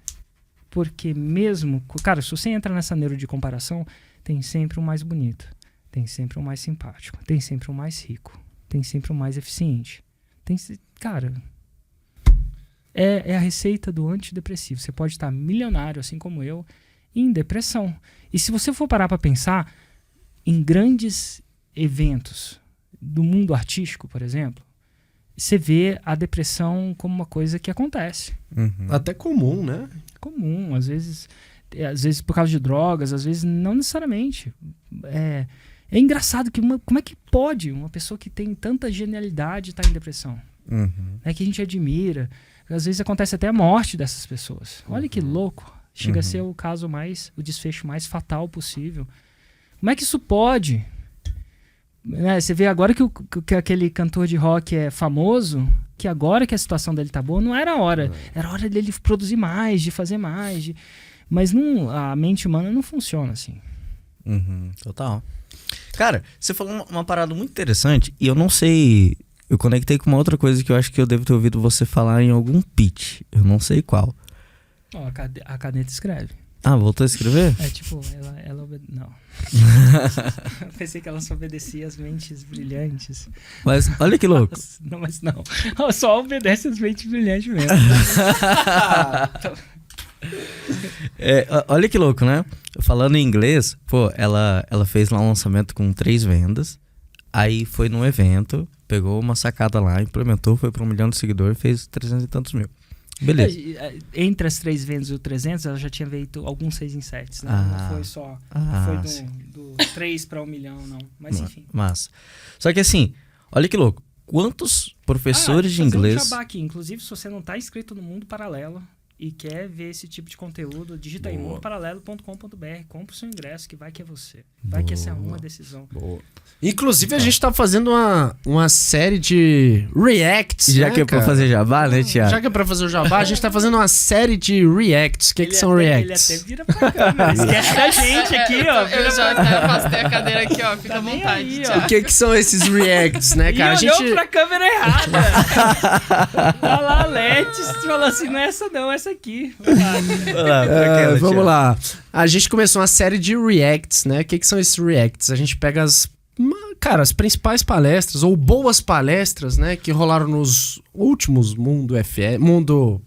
Porque mesmo... Cara, se você entra nessa neuro de comparação, tem sempre o mais bonito. Tem sempre o mais simpático. Tem sempre o mais rico. Tem sempre o mais eficiente. Cara... É a receita do antidepressivo. Você pode estar milionário, assim como eu, em depressão. E se você for parar para pensar em grandes eventos do mundo artístico, por exemplo, você vê a depressão como uma coisa que acontece. Até comum, né? Comum, às vezes por causa de drogas, às vezes não necessariamente. É engraçado que como é que pode uma pessoa que tem tanta genialidade estar em depressão? Que a gente admira. Às vezes acontece até a morte dessas pessoas. Olha que louco. Chega a ser o desfecho mais fatal possível. Como é que isso pode? Você vê agora que aquele cantor de rock é famoso, que agora que a situação dele tá boa, não era a hora. Era a hora dele produzir mais, de fazer mais. Mas a mente humana não funciona assim. Total. Cara, você falou uma parada muito interessante e eu não sei... Eu conectei com uma outra coisa que eu acho que eu devo ter ouvido você falar em algum pitch. Eu não sei qual. A caneta escreve. Ah, voltou a escrever? Tipo, ela não. Eu pensei que ela só obedecia às mentes brilhantes. Mas olha que louco. Não, mas não. Ela só obedece às mentes brilhantes mesmo. Olha que louco, né? Falando em inglês, pô, ela fez lá um lançamento com 3 vendas. Aí foi num evento, pegou uma sacada lá, implementou, foi para 1 milhão de seguidores, fez 300 e tantos mil. Beleza. Entre as 3 vendas e o 300, ela já tinha feito alguns 6 em 7, né? Não foi só... Não foi do 3 para 1 milhão, não. Mas enfim. Massa. Só que assim, olha que louco. Quantos professores de inglês... Um jabá aqui. Inclusive, se você não está inscrito no Mundo Paralelo e quer ver esse tipo de conteúdo, digita aí mundoparalelo.com.br, compra o seu ingresso, que vai que é você. Vai que essa é uma decisão. Inclusive, a gente tá fazendo uma série de reacts. Já que é pra fazer jabá, né, Thiago? Já que é pra fazer o jabá, a gente tá fazendo uma série de reacts. O que são reacts? Ele até vira pra câmera. Esquece da gente aqui, ó. Eu já até afastei a cadeira aqui, ó. Fica à vontade, aí, Thiago. O que são esses reacts, né, cara? E olhou pra câmera errada. Tá lá a Letes falou assim, não é essa não, essa aqui. Vamos lá. A gente começou uma série de reacts, né? O que são esses reacts? A gente pega as principais palestras, ou boas palestras, né? Que rolaram nos últimos Mundo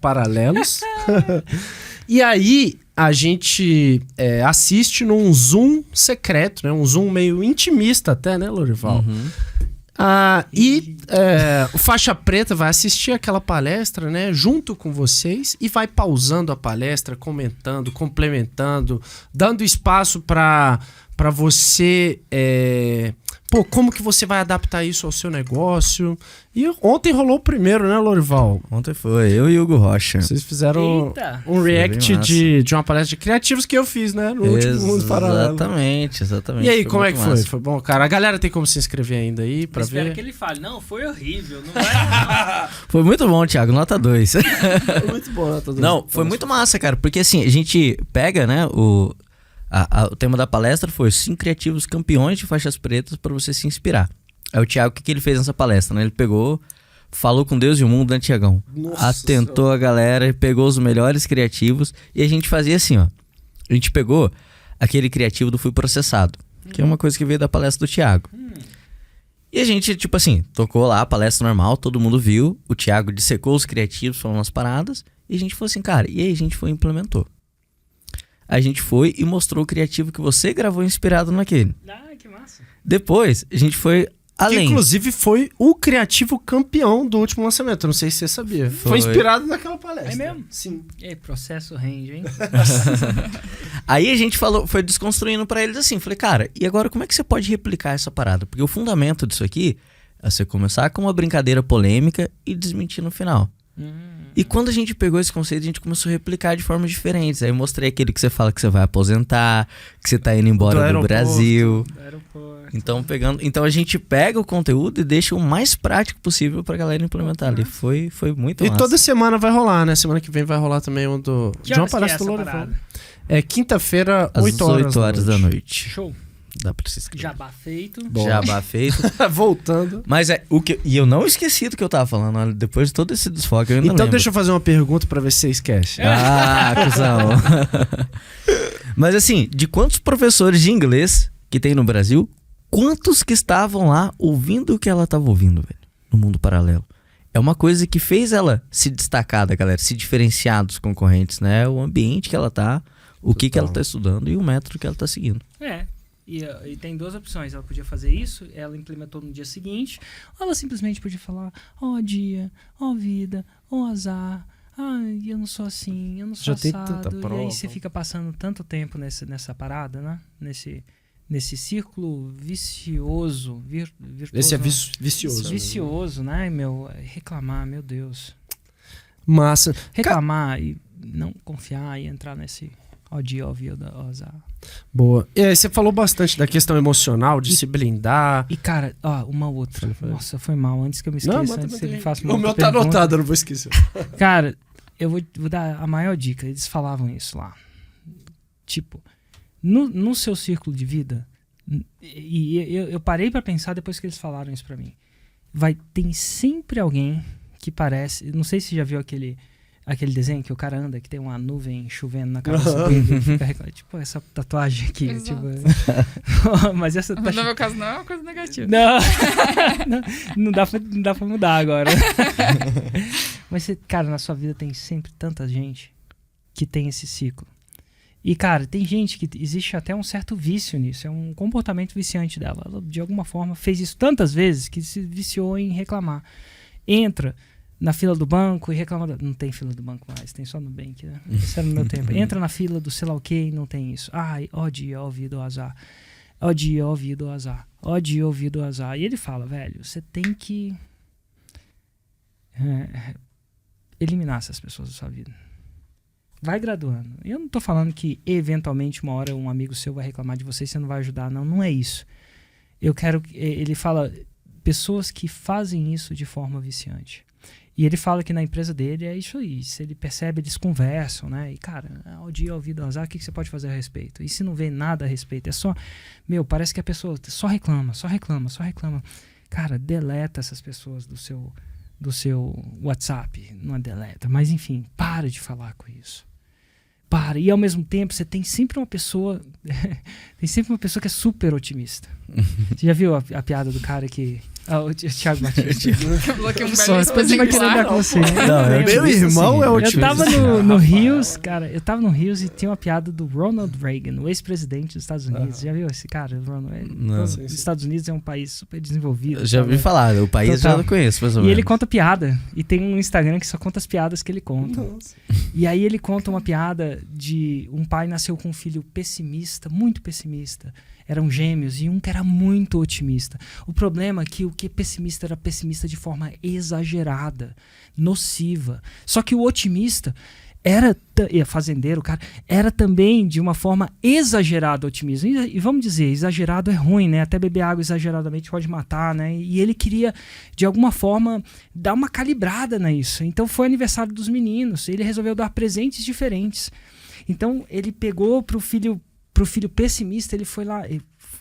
Paralelos. E aí, a gente assiste num Zoom secreto, né? Um Zoom meio intimista até, né, Lorival? O Faixa Preta vai assistir aquela palestra, né, junto com vocês e vai pausando a palestra, comentando, complementando, dando espaço para você pô, como que você vai adaptar isso ao seu negócio? E ontem rolou o primeiro, né, Lorival? Ontem foi eu e Hugo Rocha. Vocês fizeram Eita. um react bem massa. de uma palestra de criativos que eu fiz, né? No último Mundo Paralelo. Exatamente. E aí, como é muito que foi? massa. Foi bom, cara? A galera tem como se inscrever ainda aí pra Espero ver? que ele fale, não, foi horrível, não vai... Foi muito bom, Thiago, nota 2. Muito bom, né? Não, foi muito massa, cara, porque assim, a gente pega, né, o tema da palestra foi 5 criativos campeões de faixas pretas pra você se inspirar. Aí o Thiago, o que ele fez nessa palestra, né? Ele pegou, falou com Deus e o mundo, né, Thiagão? Nossa Atentou a galera, pegou os melhores criativos e a gente fazia assim, ó. A gente pegou aquele criativo do Fui Processado, que é uma coisa que veio da palestra do Thiago. E a gente, tipo assim, tocou lá a palestra normal, todo mundo viu, o Thiago dissecou os criativos, falou umas paradas, e a gente falou assim, cara, e aí a gente foi e implementou. A gente foi e mostrou o criativo que você gravou inspirado naquele. Ah, que massa. Depois, a gente foi Que além. inclusive foi o criativo campeão do último lançamento. Eu não sei se você sabia. Foi inspirado naquela palestra. É mesmo? Sim. E aí, processo rende, hein? Aí a gente falou, foi desconstruindo pra eles assim, falei, cara, e agora como é que você pode replicar essa parada? Porque o fundamento disso aqui é você começar com uma brincadeira polêmica e desmentir no final. E quando a gente pegou esse conceito, a gente começou a replicar de formas diferentes. Aí eu mostrei aquele que você fala que você vai aposentar, que você tá indo embora do Brasil. Do aeroporto. Então a gente pega o conteúdo e deixa o mais prático possível pra galera implementar ali. Foi muito E massa. toda semana vai rolar, né? Semana que vem vai rolar também um do... Que de uma horas que é palestra do essa Lorival. parada? É quinta-feira, Às 8 horas, 8 horas da noite. Show. Dá pra se inscrever. Jabá feito. Bom. Jabá feito. Voltando. Mas e eu não esqueci do que eu tava falando. Olha, depois de todo esse desfoque, eu ainda Então lembro. deixa eu fazer uma pergunta pra ver se você esquece. Ah, cuzão. Mas assim, de quantos professores de inglês que tem no Brasil, quantos que estavam lá ouvindo o que ela tava ouvindo, velho? No mundo paralelo. É uma coisa que fez ela se destacar da galera, se diferenciar dos concorrentes, né? O ambiente que ela tá, o que ela tá estudando e o método que ela tá seguindo. É. E tem duas opções. Ela podia fazer isso, ela implementou no dia seguinte, ou ela simplesmente podia falar, ó dia, ó vida, ó azar, eu não sou assim, eu não sou Já tem tanta assado. E prova. aí você fica passando tanto tempo nessa parada, né? Nesse círculo vicioso, virtuoso. Esse é não. vicioso. Vicioso, né, meu? Reclamar, meu Deus. Massa. Reclamar e não confiar e entrar nesse ó dia, ó vida, ó azar. Boa. E aí, você falou bastante da questão emocional, de se blindar. E, cara, uma outra. Nossa, foi mal. Antes que eu me esqueça, antes que ele faça uma O meu outra tá pergunta. anotado, eu não vou esquecer. Cara, eu vou dar a maior dica. Eles falavam isso lá. Tipo, no seu círculo de vida, e eu parei pra pensar depois que eles falaram isso pra mim. Tem sempre alguém que parece... Não sei se você já viu aquele desenho que o cara anda, que tem uma nuvem chovendo na cabeça dele e fica reclamando. Tipo, essa tatuagem aqui. Exato. Tipo, mas essa No meu caso, não é uma coisa negativa. não dá pra mudar agora. Mas, cara, na sua vida tem sempre tanta gente que tem esse ciclo. E, cara, tem gente que existe até um certo vício nisso. É um comportamento viciante dela. Ela, de alguma forma, fez isso tantas vezes que se viciou em reclamar. Entra na fila do banco e reclama... Não tem fila do banco mais, tem só no Nubank, né? Isso era no meu tempo. Entra na fila do sei lá o que e não tem isso. Ai, ó dia, ó vida, ó azar. Ó dia, ó vida, ó azar. Ó dia, ó vida, ó azar. E ele fala, velho, você tem que eliminar essas pessoas da sua vida. Vai graduando. Eu não tô falando que eventualmente uma hora um amigo seu vai reclamar de você e você não vai ajudar. Não, não é isso. Eu quero... Ele fala pessoas que fazem isso de forma viciante. E ele fala que na empresa dele é isso aí. Se ele percebe, eles conversam, né? E, cara, ao dia, ao vida, ao azar, o que você pode fazer a respeito? E se não vê nada a respeito? É só... parece que a pessoa só reclama, só reclama, só reclama. Cara, deleta essas pessoas do seu WhatsApp. Não é deleta, mas enfim, para de falar com isso. Para. E ao mesmo tempo, você tem sempre uma pessoa... tem sempre uma pessoa que é super otimista. Você já viu a piada do cara que... o Thiago Batista. Eu bloqueei um Só, belo depois ele vai querer andar exemplar. com você. Meu irmão é Eu otimista. tava no Rios, cara, e tinha uma piada do Ronald Reagan, o ex-presidente dos Estados Unidos. Já viu esse cara? Não. Os Estados Unidos é um país super desenvolvido. Eu já ouvi sabe? falar, o país Total. já não conheço, mais ou E menos. ele conta piada. E tem um Instagram que só conta as piadas que ele conta. E aí ele conta uma piada de um pai nasceu com um filho pessimista, muito pessimista. eram gêmeos, e um que era muito otimista. O problema é que o que é pessimista era pessimista de forma exagerada, nociva. Só que o otimista fazendeiro, cara, era também de uma forma exagerada otimismo. E vamos dizer, exagerado é ruim, né? Até beber água exageradamente pode matar, né? E ele queria, de alguma forma, dar uma calibrada nisso. Então foi aniversário dos meninos, ele resolveu dar presentes diferentes. Então ele pegou pro filho pessimista, ele foi lá,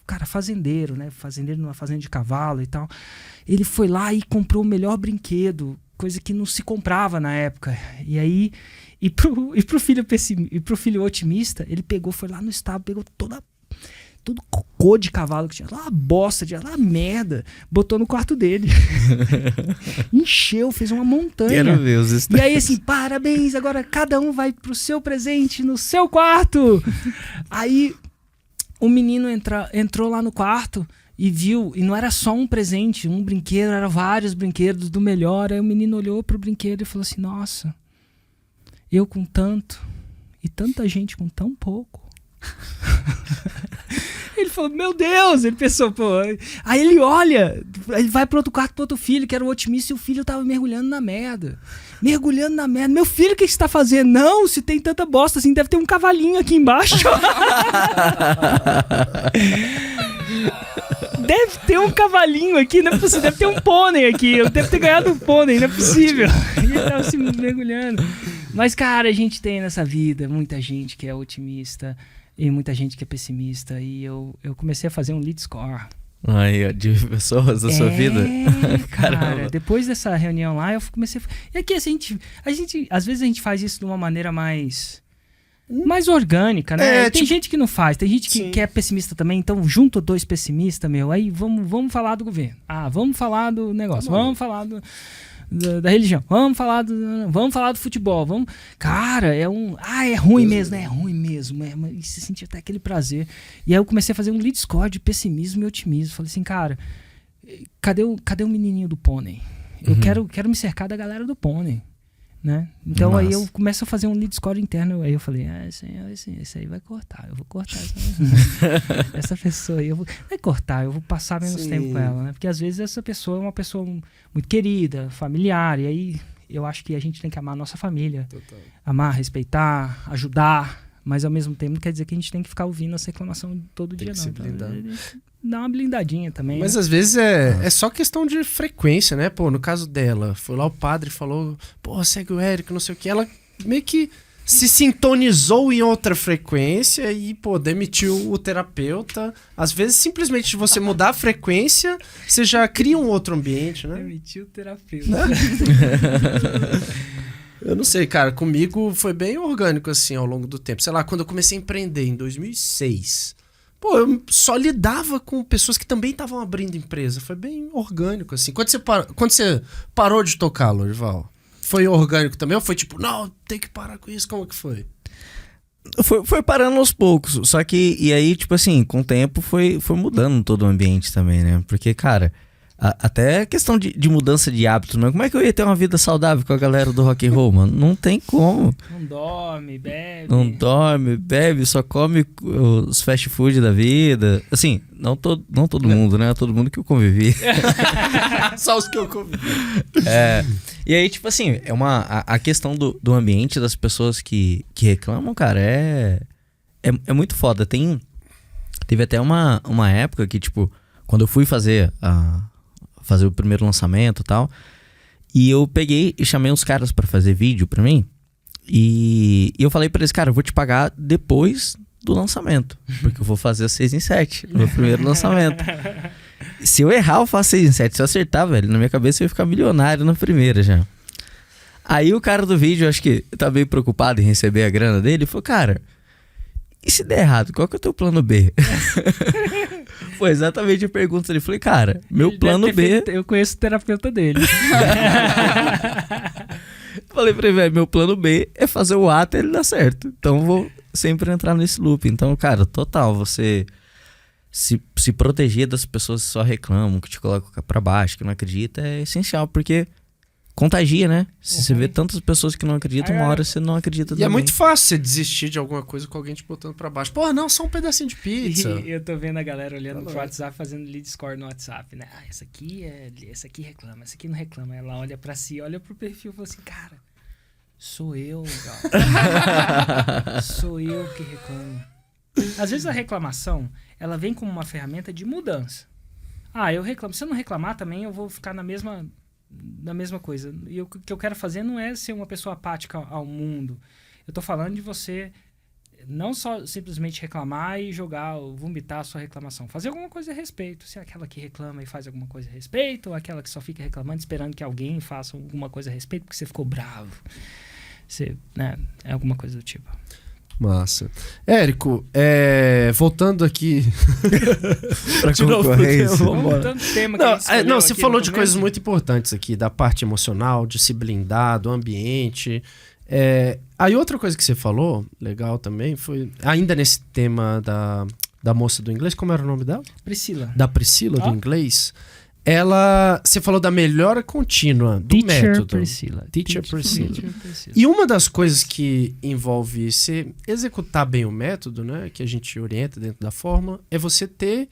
cara, fazendeiro, né? Fazendeiro numa fazenda de cavalo e tal. Ele foi lá e comprou o melhor brinquedo, coisa que não se comprava na época. E aí, pro filho otimista, ele foi lá no estábulo, pegou todo cocô de cavalo que tinha, lá bosta, lá merda, botou no quarto dele. Encheu, fez uma montanha. Quero ver os E aí assim, parabéns, agora cada um vai pro seu presente no seu quarto. Aí o menino entrou lá no quarto e viu, e não era só um presente, um brinquedo, eram vários brinquedos do melhor. Aí o menino olhou pro brinquedo e falou assim, nossa, eu com tanto e tanta gente com tão pouco. Ele falou, meu Deus, ele pensou, pô. Aí ele olha, ele vai pro outro quarto, pro outro filho, que era o otimista, e o filho tava mergulhando na merda. Meu filho, o que você tá fazendo? Não, se tem tanta bosta assim, deve ter um cavalinho aqui embaixo. Deve ter um cavalinho aqui, não é possível. Deve ter um pônei aqui. Eu devo ter ganhado um pônei, não é possível. E ele tava se mergulhando. Mas, cara, a gente tem nessa vida muita gente que é otimista e muita gente que é pessimista. E eu comecei a fazer um lead score. Aí, de pessoas da sua vida. Cara, depois dessa reunião lá, eu comecei a... E aqui, às vezes a gente faz isso de uma maneira mais orgânica, né? Tem gente que não faz, tem gente que é pessimista também, então junto dois pessimistas, aí vamos falar do governo. Vamos falar do negócio, vamos falar da religião, vamos falar do futebol, cara, é ruim mesmo, e se sentir até aquele prazer. E aí eu comecei a fazer um lead score de pessimismo e otimismo. Falei assim, cara, cadê o menininho do pônei? Eu quero me cercar da galera do pônei, né? Então Aí eu começo a fazer um lead score interno. Aí eu falei, esse aí vai cortar, eu vou cortar essa pessoa aí, vai cortar, eu vou passar menos tempo com ela, né? Porque às vezes essa pessoa é uma pessoa muito querida, familiar, e aí eu acho que a gente tem que amar a nossa família. Total. Amar, respeitar, ajudar, mas ao mesmo tempo não quer dizer que a gente tem que ficar ouvindo essa reclamação todo dia, não. Então, dá uma blindadinha também. Mas né? Às vezes é só questão de frequência, né? Pô, no caso dela, foi lá o padre falou, pô, segue o Érico, não sei o que. Ela meio que se sintonizou em outra frequência e, pô, demitiu o terapeuta. Às vezes, simplesmente de você mudar a frequência, você já cria um outro ambiente, né? Demitiu o terapeuta. Eu não sei, cara, comigo foi bem orgânico, assim, ao longo do tempo. Sei lá, quando eu comecei a empreender, em 2006... Pô, eu só lidava com pessoas que também estavam abrindo empresa. Foi bem orgânico, assim. Quando você parou de tocar, Lorival, foi orgânico também? Ou foi tipo, não, tem que parar com isso? Como que foi? Foi parando aos poucos. Só que, e aí, tipo assim, com o tempo foi mudando todo o ambiente também, né? Porque, cara, até questão de mudança de hábitos, né? Como é que eu ia ter uma vida saudável com a galera do rock and roll, mano? Não tem como. Não dorme, bebe, só come os fast food da vida. Assim, não todo mundo, né? Todo mundo que eu convivi. Só os que eu convivi. E aí, tipo assim, a questão do ambiente das pessoas que reclamam, cara, é muito foda. Teve até uma época que, tipo, quando eu fui fazer o primeiro lançamento e tal, e eu peguei e chamei uns caras pra fazer vídeo pra mim, e eu falei pra eles, cara, eu vou te pagar depois do lançamento, porque eu vou fazer 6 em 7 no primeiro lançamento. Se eu errar, eu faço 6 em 7. Se eu acertar, velho, na minha cabeça eu ia ficar milionário na primeira já. Aí o cara do vídeo, acho que tá bem preocupado em receber a grana dele, falou, cara, e se der errado, qual que é o teu plano B? Foi exatamente a pergunta. Ele falei, cara, meu plano B... Eu conheço o terapeuta dele. Falei pra ele, velho, meu plano B é fazer o A até ele dar certo. Então vou sempre entrar nesse loop. Então, cara, total, você se proteger das pessoas que só reclamam, que te colocam pra baixo, que não acreditam, é essencial, porque contagia, né? Se você vê tantas pessoas que não acreditam, uma hora você não acredita E também. é muito fácil você desistir de alguma coisa com alguém te botando pra baixo. Porra, não, só um pedacinho de pizza. E eu tô vendo a galera olhando pro WhatsApp, fazendo lead score no WhatsApp, né? Ah, essa aqui reclama, essa aqui não reclama. Ela olha pra si, olha pro perfil e fala assim, cara, sou eu, Gal. Sou eu que reclamo. Às vezes a reclamação, ela vem como uma ferramenta de mudança. Ah, eu reclamo. Se eu não reclamar também, eu vou ficar na mesma coisa. E o que eu quero fazer não é ser uma pessoa apática ao mundo. Eu tô falando de você não só simplesmente reclamar e vomitar a sua reclamação. Fazer alguma coisa a respeito. Se é aquela que reclama e faz alguma coisa a respeito, ou aquela que só fica reclamando, esperando que alguém faça alguma coisa a respeito porque você ficou bravo. Né? É alguma coisa do tipo. Massa. Érico, voltando aqui Pra concorrência. Tanto tema que a gente escolheu não, você aqui falou no de começo. coisas muito importantes aqui, da parte emocional, de se blindar, do ambiente. Aí outra coisa que você falou, legal também, foi ainda nesse tema da moça do inglês, como era o nome dela? Priscila. Da Priscila, do inglês. Você falou da melhora contínua do método. Teacher Priscila. E uma das coisas que envolve você executar bem o método, né, que a gente orienta dentro da forma, é você ter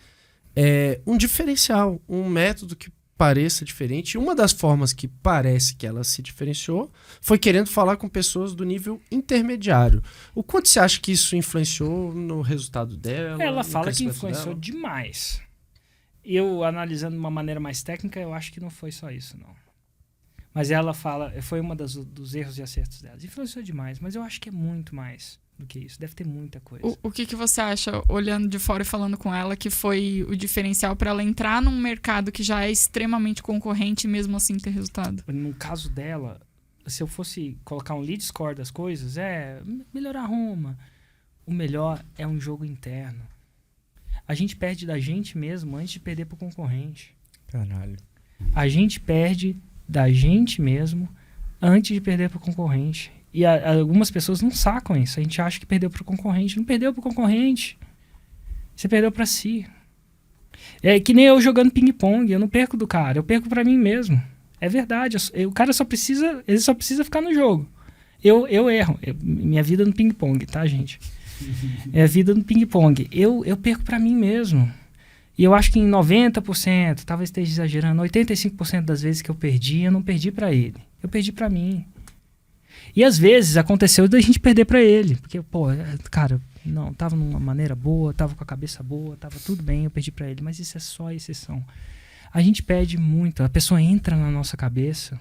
um diferencial, um método que pareça diferente. E uma das formas que parece que ela se diferenciou foi querendo falar com pessoas do nível intermediário. O quanto você acha que isso influenciou no resultado dela? Ela no fala que crescimento influenciou dela? demais. Eu, analisando de uma maneira mais técnica, eu acho que não foi só isso, não. Mas ela fala, foi uma dos erros e acertos dela. Influenciou demais, mas eu acho que é muito mais do que isso. Deve ter muita coisa. O que você acha, olhando de fora e falando com ela, que foi o diferencial para ela entrar num mercado que já é extremamente concorrente e mesmo assim ter resultado? No caso dela, se eu fosse colocar um lead score das coisas, melhorar a Roma. O melhor é um jogo interno. A gente perde da gente mesmo antes de perder pro concorrente. Caralho. A gente perde da gente mesmo antes de perder pro concorrente. E algumas pessoas não sacam isso. A gente acha que perdeu pro concorrente. Não perdeu pro concorrente. Você perdeu pra si. É que nem eu jogando ping-pong. Eu não perco do cara. Eu perco pra mim mesmo. É verdade. O cara só precisa ficar no jogo. Eu erro. Minha vida no ping-pong, tá, gente? É a vida no ping-pong. Eu perco pra mim mesmo. E eu acho que em 90%, talvez esteja exagerando, 85% das vezes que eu perdi, eu não perdi pra ele. Eu perdi pra mim. E às vezes aconteceu da gente perder pra ele. Porque, cara, não, tava numa maneira boa, tava com a cabeça boa, tava tudo bem, eu perdi pra ele. Mas isso é só exceção. A gente perde muito. A pessoa entra na nossa cabeça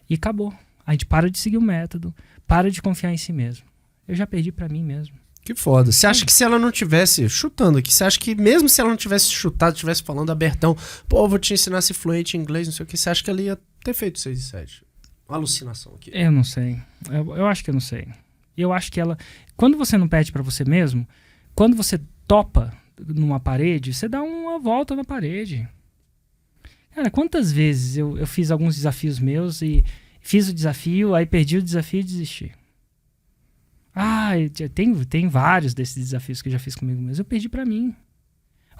e acabou. A gente para de seguir o método, para de confiar em si mesmo. Eu já perdi pra mim mesmo. Que foda. Você acha que se ela não tivesse, chutando aqui, você acha que mesmo se ela não tivesse chutado, tivesse falando abertão, vou te ensinar a ser fluente em inglês, não sei o que, você acha que ela ia ter feito 6 e 7? Uma alucinação aqui. Eu não sei. Eu acho que eu não sei. Eu acho que ela... Quando você não pede pra você mesmo, quando você topa numa parede, você dá uma volta na parede. Cara, quantas vezes eu fiz alguns desafios meus e fiz o desafio, aí perdi o desafio e desisti. Tem vários desses desafios que eu já fiz comigo mesmo. Eu perdi pra mim.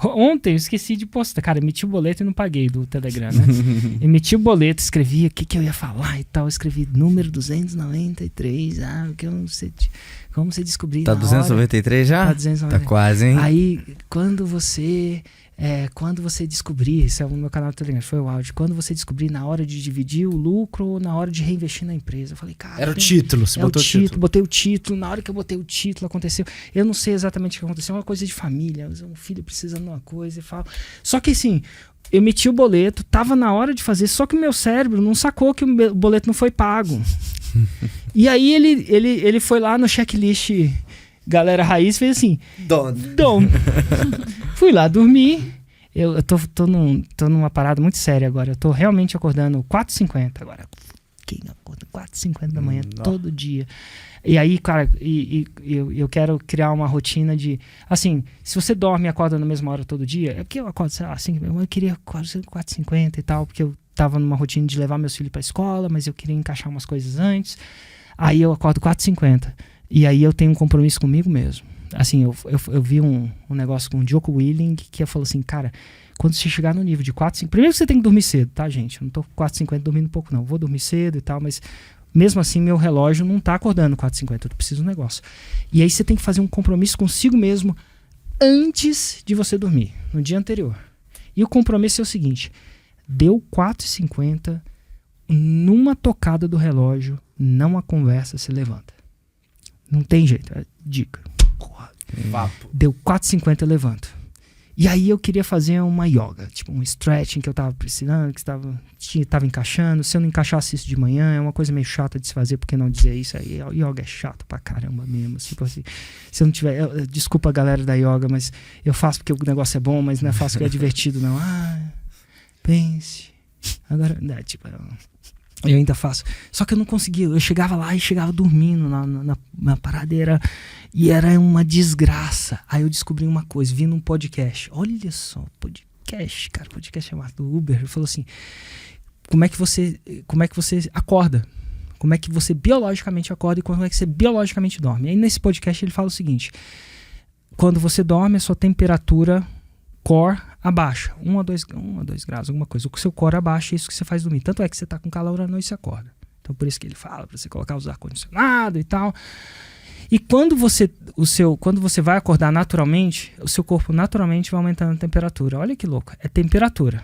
Ontem eu esqueci de postar. Cara, emiti o boleto e não paguei do Telegram, né? Emiti o boleto, escrevi o que eu ia falar e tal. Escrevi número 293. Como você descobriu? Tá 293 já? Tá 293. Tá quase, hein? Aí, quando você descobrir, isso é no meu canal do Telegram, foi o áudio, quando você descobrir na hora de dividir o lucro ou na hora de reinvestir na empresa. Eu falei, cara... Era o título, você botou o título. Botei o título, na hora que eu botei o título aconteceu. Eu não sei exatamente o que aconteceu, é uma coisa de família, um filho precisando de uma coisa e falo. Só que assim, eu meti o boleto, tava na hora de fazer, só que o meu cérebro não sacou que o boleto não foi pago. E aí ele foi lá no checklist Galera Raiz, fez assim... Dom. Fui lá dormir. Eu tô numa parada muito séria agora. Eu tô realmente acordando 4h50 agora. Quem acorda 4h50 da manhã todo dia? E aí, cara, eu quero criar uma rotina de... Assim, se você dorme e acorda na mesma hora todo dia... É porque eu acordo, sei lá, assim, eu queria acordar 4h50 e tal, porque eu tava numa rotina de levar meus filhos pra escola, mas eu queria encaixar umas coisas antes. Aí eu acordo 4h50. E aí eu tenho um compromisso comigo mesmo. Assim, eu vi um negócio com o Jocko Willink que eu falo assim, cara, Quando você chegar no nível de 4, 5... Primeiro que você tem que dormir cedo, tá, gente? Eu não tô 4h50 dormindo pouco, não. Vou dormir cedo e tal, mas mesmo assim meu relógio não tá acordando 4h50. Eu preciso de um negócio. E aí você tem que fazer um compromisso consigo mesmo antes de você dormir, no dia anterior. E o compromisso é o seguinte: deu 4h50, numa tocada do relógio, não a conversa, se levanta. Não tem jeito, é dica. Porra. Vapo. Deu 4h50, eu levanto. E aí eu queria fazer uma yoga, tipo um stretching que eu tava precisando, que tava encaixando. Se eu não encaixasse isso de manhã, é uma coisa meio chata de se fazer, porque não dizer isso aí. Yoga é chato pra caramba mesmo. Tipo assim, se eu não tiver... desculpa a galera da yoga, mas eu faço porque o negócio é bom, mas não é fácil porque é divertido, não. Pense. Agora, tipo... Eu ainda faço. Só que eu não conseguia. Eu chegava lá e chegava dormindo na paradeira. E era uma desgraça. Aí eu descobri uma coisa. Vi num podcast. Olha só, podcast, cara. Podcast chamado Uber. Ele falou assim: como é que você acorda? Como é que você biologicamente acorda e como é que você biologicamente dorme? Aí nesse podcast ele fala o seguinte: quando você dorme, a sua temperatura core abaixa, 1 a 2 graus, alguma coisa. O seu core abaixa, é isso que você faz dormir. Tanto é que você tá com calor à noite, você acorda. Então por isso que ele fala para você colocar os ar-condicionado e tal. E quando você vai acordar naturalmente, o seu corpo naturalmente vai aumentando a temperatura. Olha que louco, é temperatura.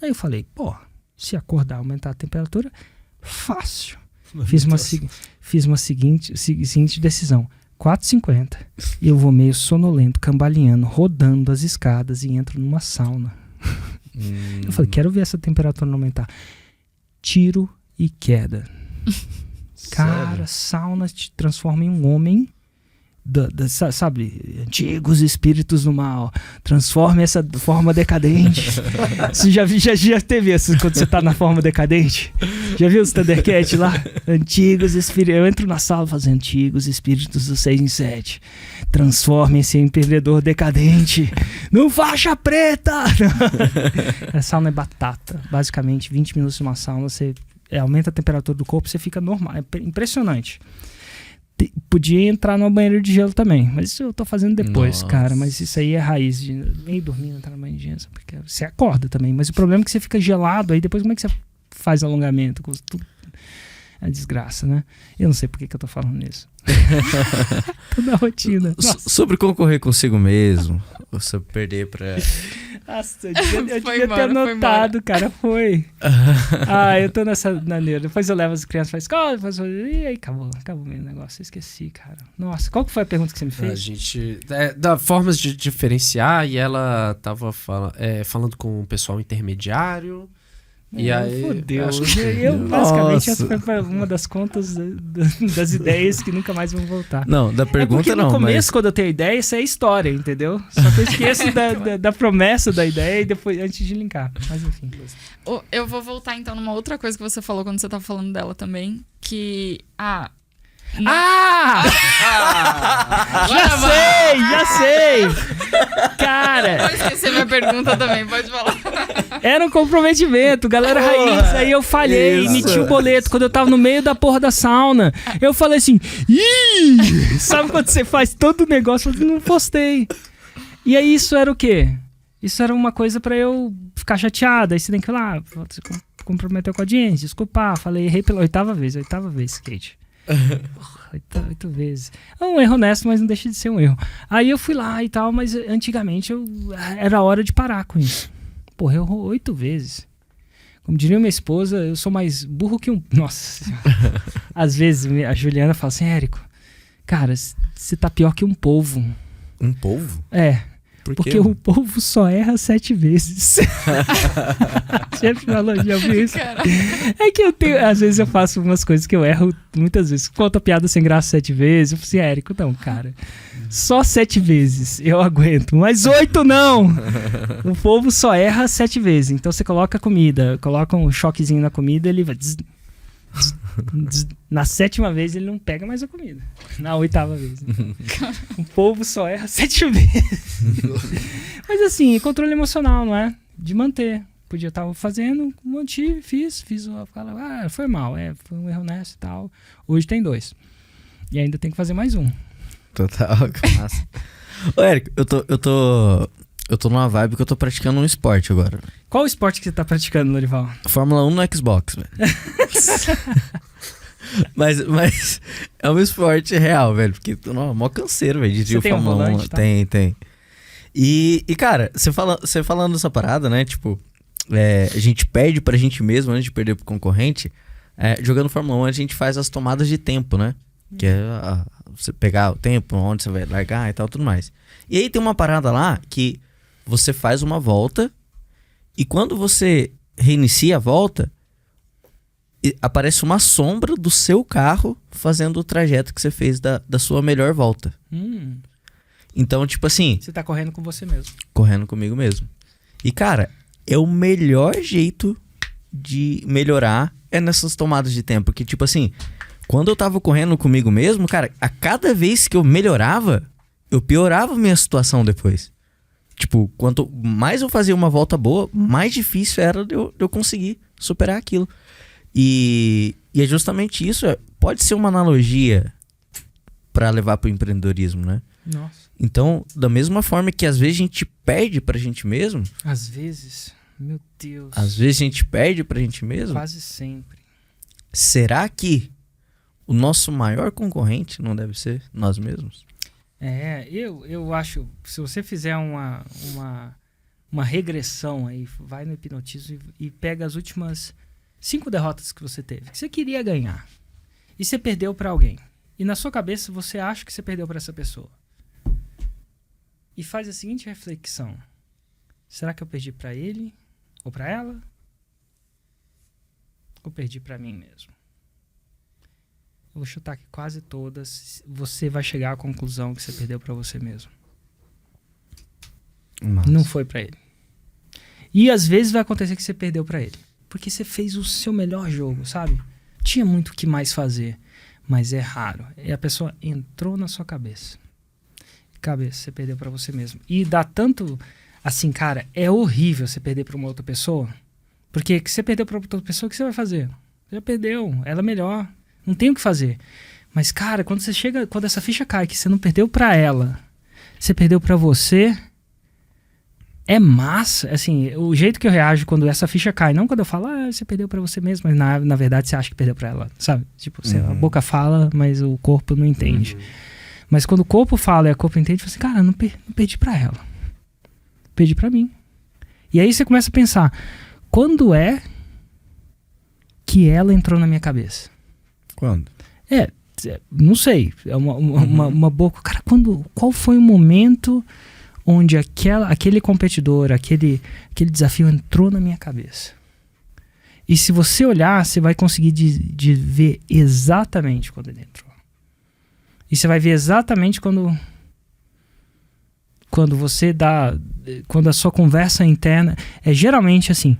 Aí eu falei, se acordar aumentar a temperatura, fácil. Fiz uma seguinte decisão. 4h50, e eu vou meio sonolento, cambaleando, rodando as escadas e entro numa sauna. Eu falei, quero ver essa temperatura aumentar. Tiro e queda. Cara, sauna te transforma em um homem, sabe, antigos espíritos do mal. Transforma essa forma decadente. Você já teve isso quando você tá na forma decadente? Já viu os Thundercats lá? Antigos espíritos. Eu entro na sala fazendo antigos espíritos do 6 em 7. Transformem-se em perdedor decadente. Não faixa preta! A sauna é batata. Basicamente, 20 minutos numa sauna, você aumenta a temperatura do corpo, você fica normal. É impressionante. Podia entrar no banheiro de gelo também, mas isso eu tô fazendo depois. Nossa. Cara, mas isso aí é raiz de meio dormindo, entrar no banheiro de gelo, porque você acorda também, mas o problema é que você fica gelado, aí depois como é que você faz alongamento? É desgraça, né? Eu não sei por que eu tô falando nisso. Toda a rotina. Sobre concorrer consigo mesmo, você perder pra... Nossa, eu devia ter anotado, cara, foi. Eu tô nessa maneira. Depois eu levo as crianças pra escola, e aí acabou meu negócio, eu esqueci, cara. Nossa, qual que foi a pergunta que você me fez? A gente... da formas de diferenciar, e ela tava falando com o pessoal intermediário... E aí, fodeu. Basicamente, essa foi uma das contas das ideias que nunca mais vão voltar. Não, da pergunta não. No começo, quando eu tenho ideia, isso é história, entendeu? Só que eu esqueço da promessa da ideia e depois, antes de linkar. Mas enfim. Eu vou voltar então numa outra coisa que você falou quando você tava falando dela também. Que. Já sei! Cara! Vou esquecer minha pergunta também, pode falar. Era um comprometimento, galera raiz. Aí eu falhei, emiti o boleto quando eu tava no meio da porra da sauna. Eu falei assim, sabe quando você faz todo o negócio? Eu não postei. E aí isso era o quê? Isso era uma coisa pra eu ficar chateada. Aí você tem que falar, você comprometeu com a audiência, desculpa, falei, errei pela 8ª vez, Kate. 8 vezes. É um erro honesto, mas não deixa de ser um erro. Aí eu fui lá e tal, mas antigamente era hora de parar com isso. Porra, eu errou 8 vezes. Como diria minha esposa, eu sou mais burro que um... Nossa Senhora. Às vezes a Juliana fala assim, Érico, cara, você tá pior que um polvo. Um polvo? É. Porque o polvo só erra 7 vezes. Já ouviu isso? Caraca. É que às vezes eu faço umas coisas que eu erro muitas vezes. Conto a piada sem graça 7 vezes. Eu falei assim, Érico, não, cara. Só 7 vezes eu aguento, mas 8 não. O polvo só erra 7 vezes. Então você coloca comida, coloca um choquezinho na comida, ele vai... Na 7ª vez ele não pega mais a comida. Na 8ª vez. Então. O povo só erra 7 vezes. Mas assim, controle emocional, não é? De manter. Podia estar fazendo, mantive, fiz. Foi mal, foi um erro honesto e tal. Hoje tem 2. E ainda tem que fazer mais um. Total, massa. Ô, Érico, eu Eu tô numa vibe que eu tô praticando um esporte agora. Qual o esporte que você tá praticando, Lorival? Fórmula 1 no Xbox, velho. mas é um esporte real, velho. Porque tô mó canseiro, velho, de dirigir o Fórmula 1. Volante, tá? Tem. E cara, você falando dessa parada, né? Tipo, a gente perde pra gente mesmo antes de perder pro concorrente. Jogando Fórmula 1, a gente faz as tomadas de tempo, né? Que é você pegar o tempo, onde você vai largar e tal, tudo mais. E aí tem uma parada lá que você faz uma volta e quando você reinicia a volta, aparece uma sombra do seu carro fazendo o trajeto que você fez da sua melhor volta. Então, tipo assim... Você tá correndo com você mesmo. Correndo comigo mesmo. E, cara, é o melhor jeito de melhorar nessas tomadas de tempo. Porque, tipo assim, quando eu tava correndo comigo mesmo, cara, a cada vez que eu melhorava, eu piorava a minha situação depois. Tipo, quanto mais eu fazia uma volta boa, mais difícil era de eu conseguir superar aquilo. E é justamente isso. Pode ser uma analogia pra levar pro empreendedorismo, né? Nossa. Então, da mesma forma que às vezes a gente perde pra gente mesmo... Às vezes? Meu Deus. Às vezes a gente perde pra gente mesmo. Quase sempre. Será que o nosso maior concorrente não deve ser nós mesmos? Eu acho, se você fizer uma regressão aí, vai no hipnotismo e pega as últimas 5 derrotas que você teve, que você queria ganhar, e você perdeu pra alguém. E na sua cabeça você acha que você perdeu pra essa pessoa. E faz a seguinte reflexão: será que eu perdi pra ele? Ou pra ela? Ou perdi pra mim mesmo? Eu vou chutar que quase todas você vai chegar à conclusão que você perdeu pra você mesmo. Nossa. Não foi pra ele. E às vezes vai acontecer que você perdeu pra ele. Porque você fez o seu melhor jogo, sabe? Tinha muito o que mais fazer. Mas é raro. E a pessoa entrou na sua cabeça. Você perdeu pra você mesmo. E dá tanto... Assim, cara, é horrível você perder pra uma outra pessoa. Porque que você perdeu pra outra pessoa, o que você vai fazer? Você já perdeu. Ela é melhor. Não tem o que fazer. Mas, cara, quando essa ficha cai, que você não perdeu pra ela, você perdeu pra você, é massa. Assim, o jeito que eu reajo quando essa ficha cai, não quando eu falo, você perdeu pra você mesmo, mas na verdade você acha que perdeu pra ela, sabe? Tipo, a boca fala, mas o corpo não entende. Mas quando o corpo fala e o corpo entende, você fala assim, cara, não perdi pra ela. Perdi pra mim. E aí você começa a pensar, quando é que ela entrou na minha cabeça? Quando? Não sei. É uma boa... Cara, qual foi o momento onde aquele competidor, aquele desafio entrou na minha cabeça? E se você olhar, você vai conseguir de ver exatamente quando ele entrou. E você vai ver exatamente quando você dá... Quando a sua conversa interna... geralmente assim...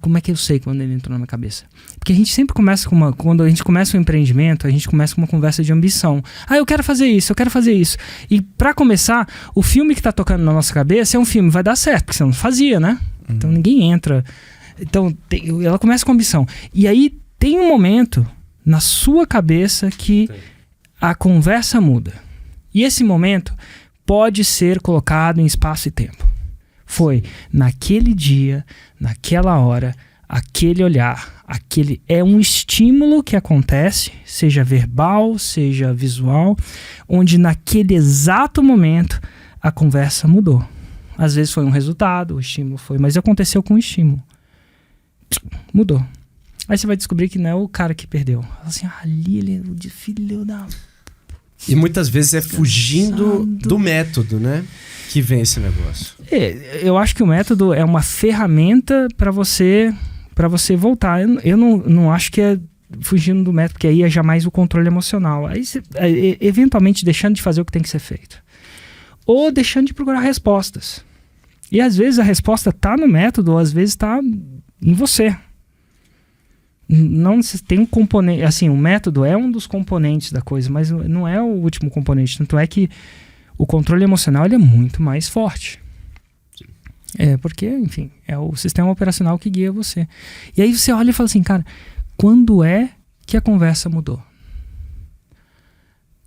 como é que eu sei quando ele entrou na minha cabeça? Porque a gente sempre começa quando a gente começa um empreendimento, a gente começa com uma conversa de ambição. Eu quero fazer isso, eu quero fazer isso. E pra começar, o filme que tá tocando na nossa cabeça é um filme, vai dar certo, porque você não fazia, né? Então ninguém entra. Então ela começa com ambição. E aí tem um momento na sua cabeça que a conversa muda. E esse momento pode ser colocado em espaço e tempo. Foi naquele dia, naquela hora, aquele olhar, é um estímulo que acontece, seja verbal, seja visual, onde naquele exato momento a conversa mudou. Às vezes foi um resultado, o estímulo foi, mas aconteceu com o estímulo. Mudou. Aí você vai descobrir que não é o cara que perdeu. Assim, ali ele é o filho da... E muitas vezes é fugindo do método, né? Que vem esse negócio. Eu acho que o método é uma ferramenta para você voltar. Eu não acho que é fugindo do método, porque aí é jamais o controle emocional. Aí você, eventualmente deixando de fazer o que tem que ser feito. Ou deixando de procurar respostas. E às vezes a resposta tá no método, ou às vezes tá em você. Não tem um componente, assim, o método é um dos componentes da coisa, mas não é o último componente. Tanto é que o controle emocional ele é muito mais forte. Porque, enfim, é o sistema operacional que guia você. E aí você olha e fala assim, cara, quando é que a conversa mudou?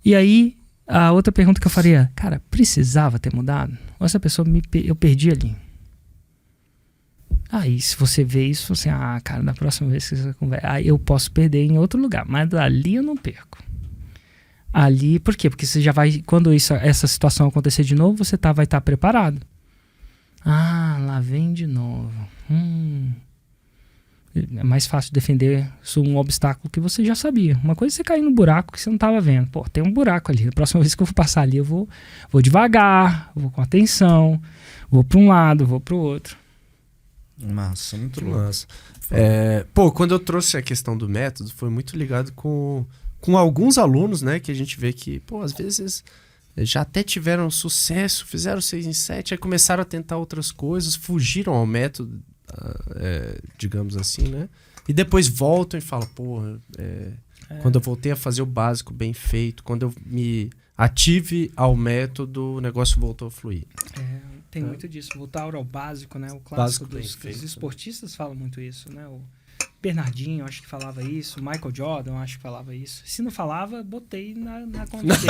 E aí A outra pergunta que eu faria, cara, precisava ter mudado? Ou essa pessoa eu perdi ali? Aí, se você vê isso, você, cara, da próxima vez que você conversa, eu posso perder em outro lugar, mas ali eu não perco. Ali, por quê? Porque você já vai, quando essa situação acontecer de novo, você vai estar preparado. Lá vem de novo. É mais fácil defender um obstáculo que você já sabia. Uma coisa é você cair no buraco que você não estava vendo. Pô, tem um buraco ali. A próxima vez que eu for passar ali, eu vou devagar, vou com atenção, vou para um lado, vou para o outro. Massa, muito Que louco. massa. Quando eu trouxe a questão do método, foi muito ligado com alguns alunos, né? Que a gente vê que, às vezes já até tiveram sucesso, fizeram 6 em 7, aí começaram a tentar outras coisas, fugiram ao método, digamos assim, né? E depois voltam e falam, quando eu voltei a fazer o básico bem feito, quando eu me ative ao método, o negócio voltou a fluir. Tem muito disso, voltar ao básico, né? O clássico dos feito, esportistas falam muito isso, né? O Bernardinho, acho que falava isso, o Michael Jordan, acho que falava isso. Se não falava, botei na conta dele.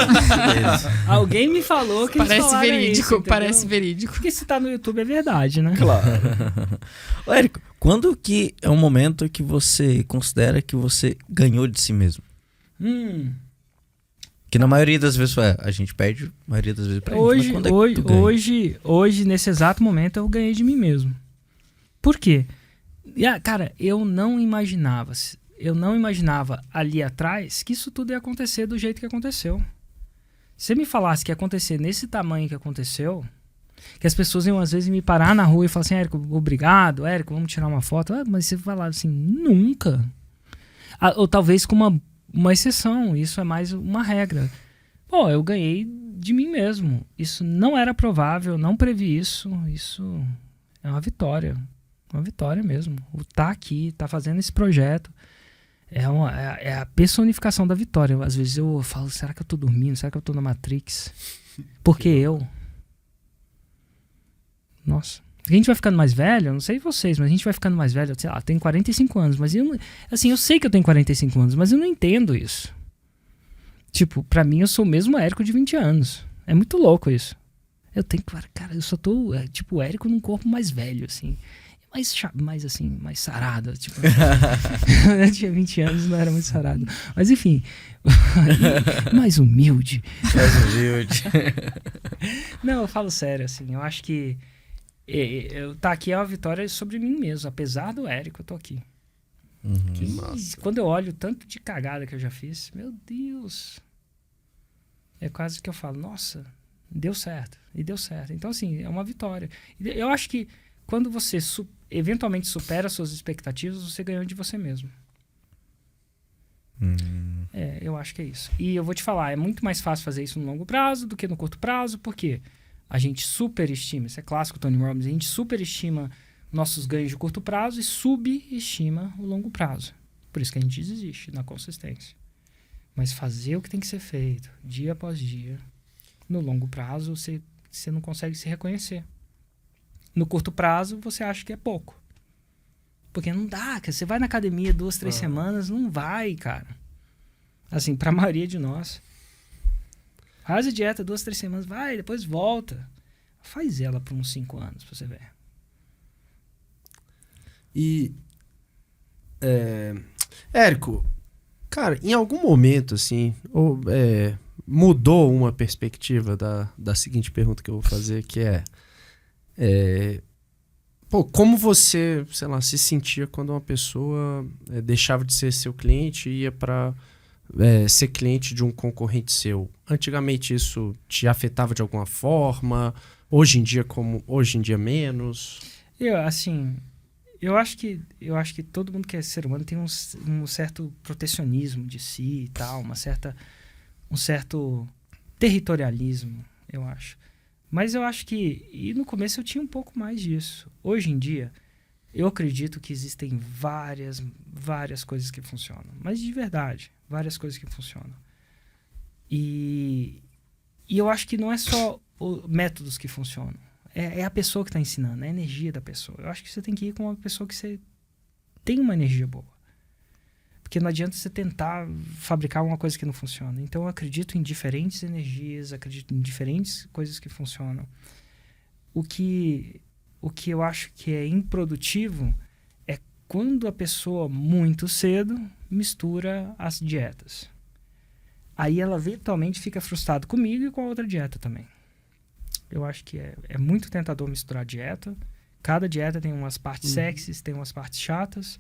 Alguém me falou que parece eles falaram verídico, isso, parece verídico. Porque se tá no YouTube é verdade, né? Claro. Ô, Érico, quando que é um momento que você considera que você ganhou de si mesmo? Que na maioria das vezes a gente perde, a maioria das vezes pra gente. Mas quando é que tu ganha? Hoje, nesse exato momento, eu ganhei de mim mesmo. Por quê? Cara, eu não imaginava ali atrás que isso tudo ia acontecer do jeito que aconteceu. Se você me falasse que ia acontecer nesse tamanho que aconteceu, que as pessoas iam às vezes me parar na rua e falar assim, Érico, obrigado, Érico, vamos tirar uma foto. Mas você falar assim, nunca. Ou talvez com uma exceção, isso é mais uma regra. Eu ganhei de mim mesmo. Isso não era provável, não previ isso. Isso é uma vitória. Uma vitória mesmo. O tá aqui, tá fazendo esse projeto. É a personificação da vitória. Às vezes eu falo, será que eu tô dormindo? Será que eu tô na Matrix? Porque eu... Nossa. A gente vai ficando mais velho, eu não sei vocês, mas a gente vai ficando mais velho, sei lá, tenho 45 anos, mas eu sei que eu tenho 45 anos, mas eu não entendo isso. Tipo, pra mim eu sou o mesmo Érico de 20 anos. É muito louco isso. Cara, eu só tô, tipo, o Érico num corpo mais velho, assim. Mais assim, mais sarado. Tipo, eu tinha 20 anos, não era muito sarado. Mas enfim, mais humilde. Não, eu falo sério, assim, eu acho que eu tá aqui é uma vitória sobre mim mesmo. Apesar do Érico, eu tô aqui. Quando eu olho o tanto de cagada que eu já fiz, meu Deus, é quase que eu falo, nossa, deu certo. E deu certo. Então, assim, é uma vitória. Eu acho que quando você eventualmente supera suas expectativas, você ganhou de você mesmo. Eu acho que é isso. E eu vou te falar, é muito mais fácil fazer isso no longo prazo do que no curto prazo, porque a gente superestima, isso é clássico, Tony Robbins, a gente superestima nossos ganhos de curto prazo e subestima o longo prazo. Por isso que a gente desiste na consistência. Mas fazer o que tem que ser feito, dia após dia, no longo prazo, você não consegue se reconhecer. No curto prazo, você acha que é pouco. Porque não dá, cara. Você vai na academia 2, 3 semanas, não vai, cara. Assim, pra maioria de nós. Faz a dieta 2, 3 semanas, vai, depois volta. Faz ela por uns 5 anos pra você ver. E, Érico, cara, em algum momento, assim, mudou uma perspectiva da seguinte pergunta que eu vou fazer, que como você, sei lá, se sentia quando uma pessoa deixava de ser seu cliente e ia para ser cliente de um concorrente seu? Antigamente isso te afetava de alguma forma? Hoje em dia menos? Eu acho que todo mundo que é ser humano tem um certo protecionismo de si e tal, um certo territorialismo, eu acho. Mas eu acho que... E no começo eu tinha um pouco mais disso. Hoje em dia, eu acredito que existem várias coisas que funcionam. Mas de verdade, várias coisas que funcionam. E eu acho que não é só métodos que funcionam. É a pessoa que está ensinando, é a energia da pessoa. Eu acho que você tem que ir com uma pessoa que você tem uma energia boa. Porque não adianta você tentar fabricar uma coisa que não funciona. Então eu acredito em diferentes energias, acredito em diferentes coisas que funcionam. O que eu acho que é improdutivo é quando a pessoa muito cedo mistura as dietas. Aí ela eventualmente fica frustrada comigo e com a outra dieta também. Eu acho que é muito tentador misturar dieta. Cada dieta tem umas partes sexys, tem umas partes chatas.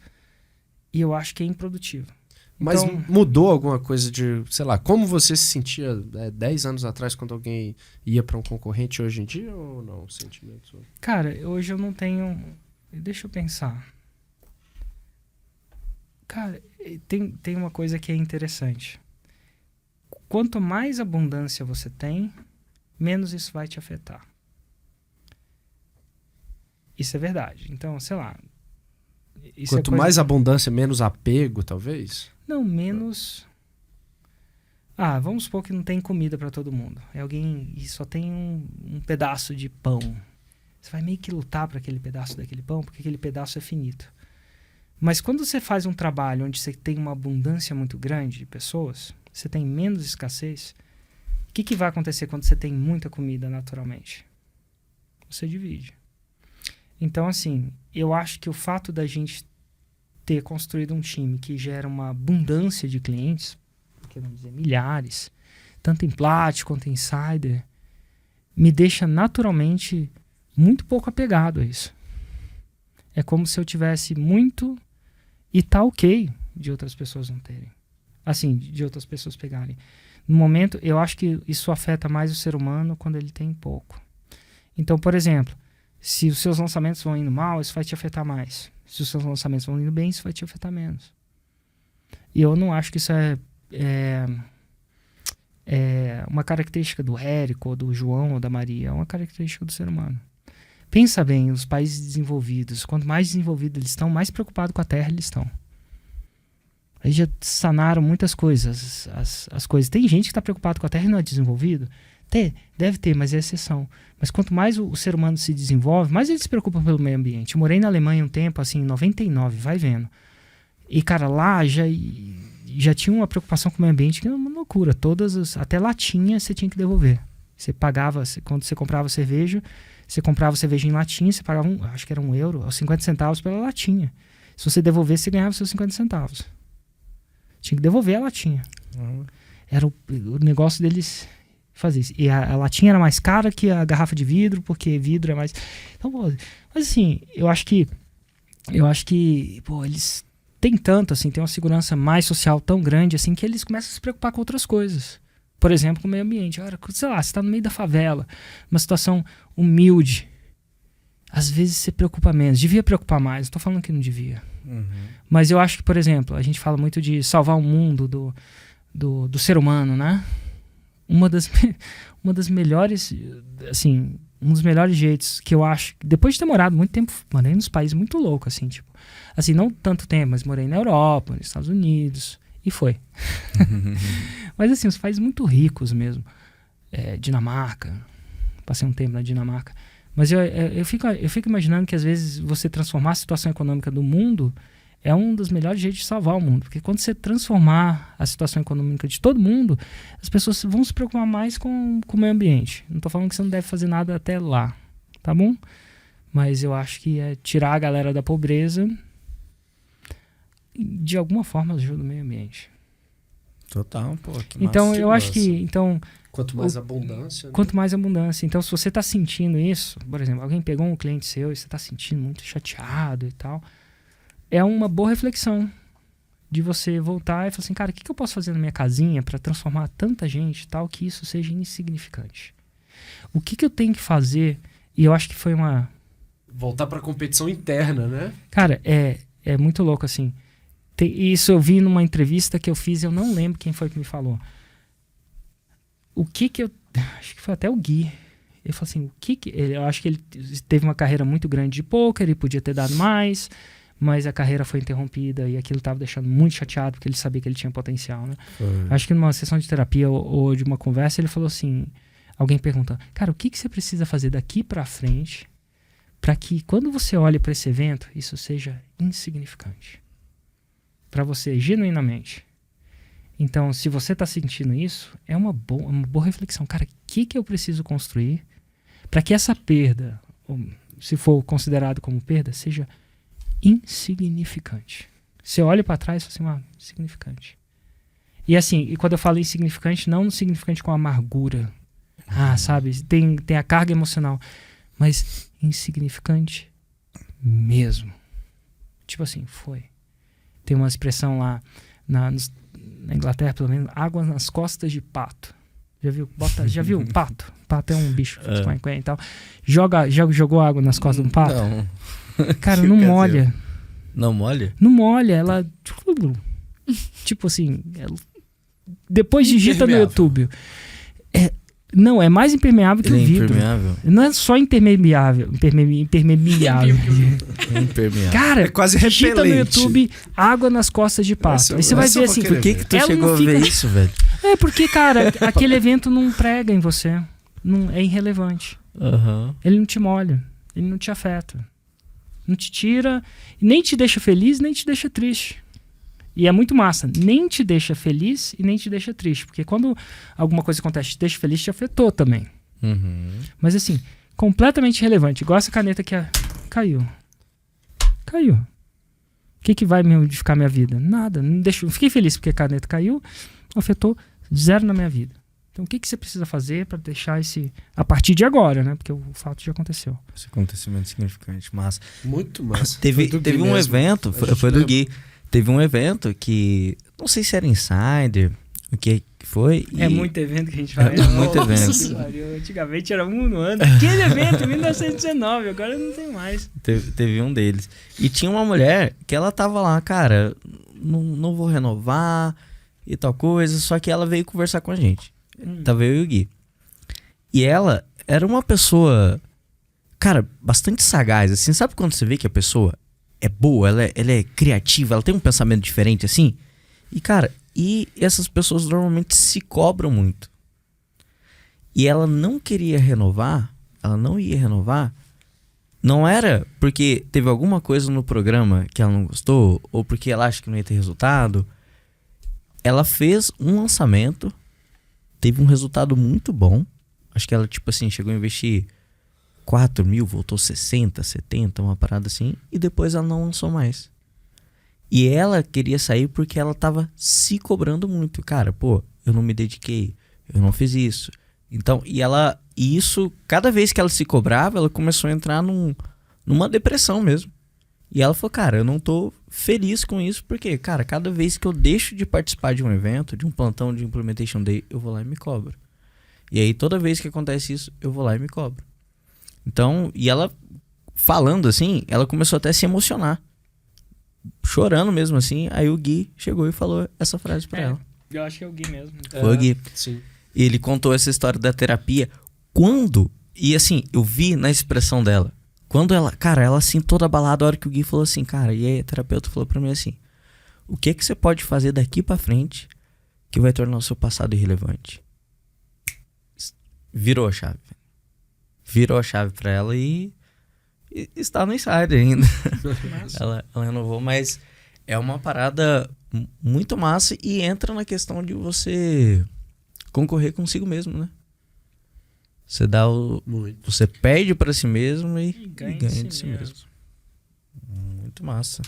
E eu acho que é improdutivo. Mas Então, mudou alguma coisa de, sei lá, como você se sentia 10 anos atrás quando alguém ia para um concorrente hoje em dia ou não? Sentimento? cara, hoje eu não tenho... Deixa eu pensar. Cara, tem uma coisa que é interessante. Quanto mais abundância você tem, menos isso vai te afetar. Isso é verdade. Então, sei lá... Isso Quanto mais abundância, menos apego, talvez? Não, menos... vamos supor que não tem comida para todo mundo. É alguém e só tem um pedaço de pão. Você vai meio que lutar para aquele pedaço daquele pão, porque aquele pedaço é finito. Mas quando você faz um trabalho onde você tem uma abundância muito grande de pessoas, você tem menos escassez, o que vai acontecer quando você tem muita comida naturalmente? Você divide. Então, assim, eu acho que o fato da gente ter construído um time que gera uma abundância de clientes, porque vamos dizer milhares, tanto em Plat quanto em Insider, me deixa naturalmente muito pouco apegado a isso. É como se eu tivesse muito e tá ok de outras pessoas não terem. Assim, de outras pessoas pegarem. No momento, eu acho que isso afeta mais o ser humano quando ele tem pouco. Então, por exemplo, se os seus lançamentos vão indo mal, isso vai te afetar mais. Se os seus lançamentos vão indo bem, isso vai te afetar menos. E eu não acho que isso é uma característica do Érico, ou do João, ou da Maria. É uma característica do ser humano. Pensa bem, os países desenvolvidos, quanto mais desenvolvidos eles estão, mais preocupados com a terra eles estão. Aí já sanaram muitas coisas. As coisas. Tem gente que está preocupado com a terra e não é desenvolvido? Deve ter, mas é exceção. Mas quanto mais o ser humano se desenvolve, mais ele se preocupa pelo meio ambiente. Eu morei na Alemanha um tempo, assim, em 99, vai vendo. E, cara, lá já tinha uma preocupação com o meio ambiente que é uma loucura. Até latinha você tinha que devolver. Você pagava, quando você comprava cerveja, você comprava cerveja em latinha, você pagava, acho que era €1, ou 50 centavos pela latinha. Se você devolvesse, você ganhava seus 50 centavos. Tinha que devolver a latinha. Era o negócio deles... fazer isso. E a latinha era mais cara que a garrafa de vidro, porque vidro é mais... Então, mas assim, eu acho que eles têm tanto, assim, tem uma segurança mais social tão grande, assim, que eles começam a se preocupar com outras coisas. Por exemplo, com o meio ambiente. Sei lá, você está no meio da favela, uma situação humilde. Às vezes você preocupa menos. Devia preocupar mais, não estou falando que não devia. Mas eu acho que, por exemplo, a gente fala muito de salvar o mundo do ser humano, né? Uma das melhores, assim, um dos melhores jeitos que eu acho, depois de ter morado muito tempo, morei nos países muito loucos, assim, tipo, assim, não tanto tempo, mas morei na Europa, nos Estados Unidos, e foi. Mas assim, os países muito ricos mesmo, Dinamarca, passei um tempo na Dinamarca, mas eu fico imaginando que às vezes você transformar a situação econômica do mundo é um dos melhores jeitos de salvar o mundo. Porque quando você transformar a situação econômica de todo mundo, as pessoas vão se preocupar mais com o meio ambiente. Não estou falando que você não deve fazer nada até lá, tá bom? Mas eu acho que tirar a galera da pobreza, de alguma forma, ajuda o meio ambiente. Total, pô. Então, eu acho que... Quanto mais abundância. Né? Quanto mais abundância. Então, se você está sentindo isso, por exemplo, alguém pegou um cliente seu e você está sentindo muito chateado e tal... É uma boa reflexão de você voltar e falar assim, cara, o que eu posso fazer na minha casinha para transformar tanta gente e tal que isso seja insignificante? O que eu tenho que fazer? E eu acho que foi uma... Voltar para a competição interna, né? Cara, é muito louco, assim. Isso eu vi numa entrevista que eu fiz, eu não lembro quem foi que me falou. Acho que foi até o Gui. Ele falou assim, eu acho que ele teve uma carreira muito grande de poker, ele podia ter dado mais... mas a carreira foi interrompida e aquilo estava deixando muito chateado porque ele sabia que ele tinha potencial, né? Acho que numa sessão de terapia ou de uma conversa ele falou assim, alguém pergunta, cara, o que você precisa fazer daqui para frente para que quando você olhe para esse evento isso seja insignificante? pra você genuinamente. Então, se você tá sentindo isso, é uma boa reflexão. Cara, o que eu preciso construir para que essa perda, se for considerado como perda, seja insignificante. Você olha para trás e fala assim, insignificante. E assim, e quando eu falo insignificante, não insignificante com amargura. Sabe? Tem a carga emocional. Mas insignificante mesmo. Tipo assim, foi. Tem uma expressão lá na Inglaterra, pelo menos, água nas costas de pato. Já viu? Já viu pato? Pato é um bicho que e tal. Jogou água nas costas de um pato? Não. Cara, não molha. Não molha? Não molha, ela... Tipo assim... Depois digita no YouTube. Não, é mais impermeável que o vidro. Impermeável? Não é só impermeável. Impermeável. Cara, é quase digita repelente. no YouTube água nas costas de pato. Aí você vai ver assim... Por que tu ela chegou não a fica... ver isso, velho? É porque, cara, aquele evento não prega em você. Não, é irrelevante. Ele não te molha. Ele não te afeta. Não te tira... Nem te deixa feliz, nem te deixa triste. E é muito massa. Nem te deixa feliz e nem te deixa triste. Porque quando alguma coisa acontece te deixa feliz, te afetou também. Mas assim, completamente irrelevante. Igual essa caneta que caiu. Caiu. O que vai modificar minha vida? Nada. Não fiquei feliz porque a caneta caiu. Afetou zero na minha vida. Então o que você precisa fazer para deixar a partir de agora, né? Porque o fato já aconteceu. Esse acontecimento significante. Massa. Muito massa. Teve um evento, foi do Gui. Teve um evento que, não sei se era Insider, o que foi. É muito evento que a gente vai. Muito evento. Antigamente era um no ano. Aquele evento, 1919, agora não tem mais. Teve um deles. E tinha uma mulher que ela tava lá, cara, não vou renovar e tal coisa, só que ela veio conversar com a gente. Tava eu e o Gui. E ela era uma pessoa, cara, bastante sagaz, assim. Sabe quando você vê que a pessoa é boa, ela é criativa, ela tem um pensamento diferente, assim? E, cara, essas pessoas normalmente se cobram muito. E ela não queria renovar, ela não ia renovar, não era porque teve alguma coisa no programa que ela não gostou, ou porque ela acha que não ia ter resultado. Ela fez um lançamento, teve um resultado muito bom. Acho que ela, tipo assim, chegou a investir 4 mil, voltou 60, 70, uma parada assim. E depois ela não lançou mais. E ela queria sair porque ela tava se cobrando muito. Cara, pô, eu não me dediquei, eu não fiz isso. Então, e isso, cada vez que ela se cobrava, ela começou a entrar numa depressão mesmo. E ela falou, cara, eu não tô feliz com isso, porque, cara, cada vez que eu deixo de participar de um evento, de um plantão de Implementation Day, eu vou lá e me cobro. E aí, toda vez que acontece isso, eu vou lá e me cobro. Então, e ela falando assim, ela começou até a se emocionar. Chorando mesmo assim. Aí o Gui chegou e falou essa frase pra ela. Eu acho que é o Gui mesmo. Foi o Gui. Sim. E ele contou essa história da terapia. Quando, e assim, eu vi na expressão dela, quando ela, cara, ela assim toda abalada, a hora que o Gui falou assim, cara, e aí a terapeuta falou pra mim assim, o que você pode fazer daqui pra frente que vai tornar o seu passado irrelevante? Virou a chave. Virou a chave pra ela e está no Insider ainda. ela renovou, mas é uma parada muito massa e entra na questão de você concorrer consigo mesmo, né? Você dá você perde pra si mesmo e ganha de si mesmo. Muito massa.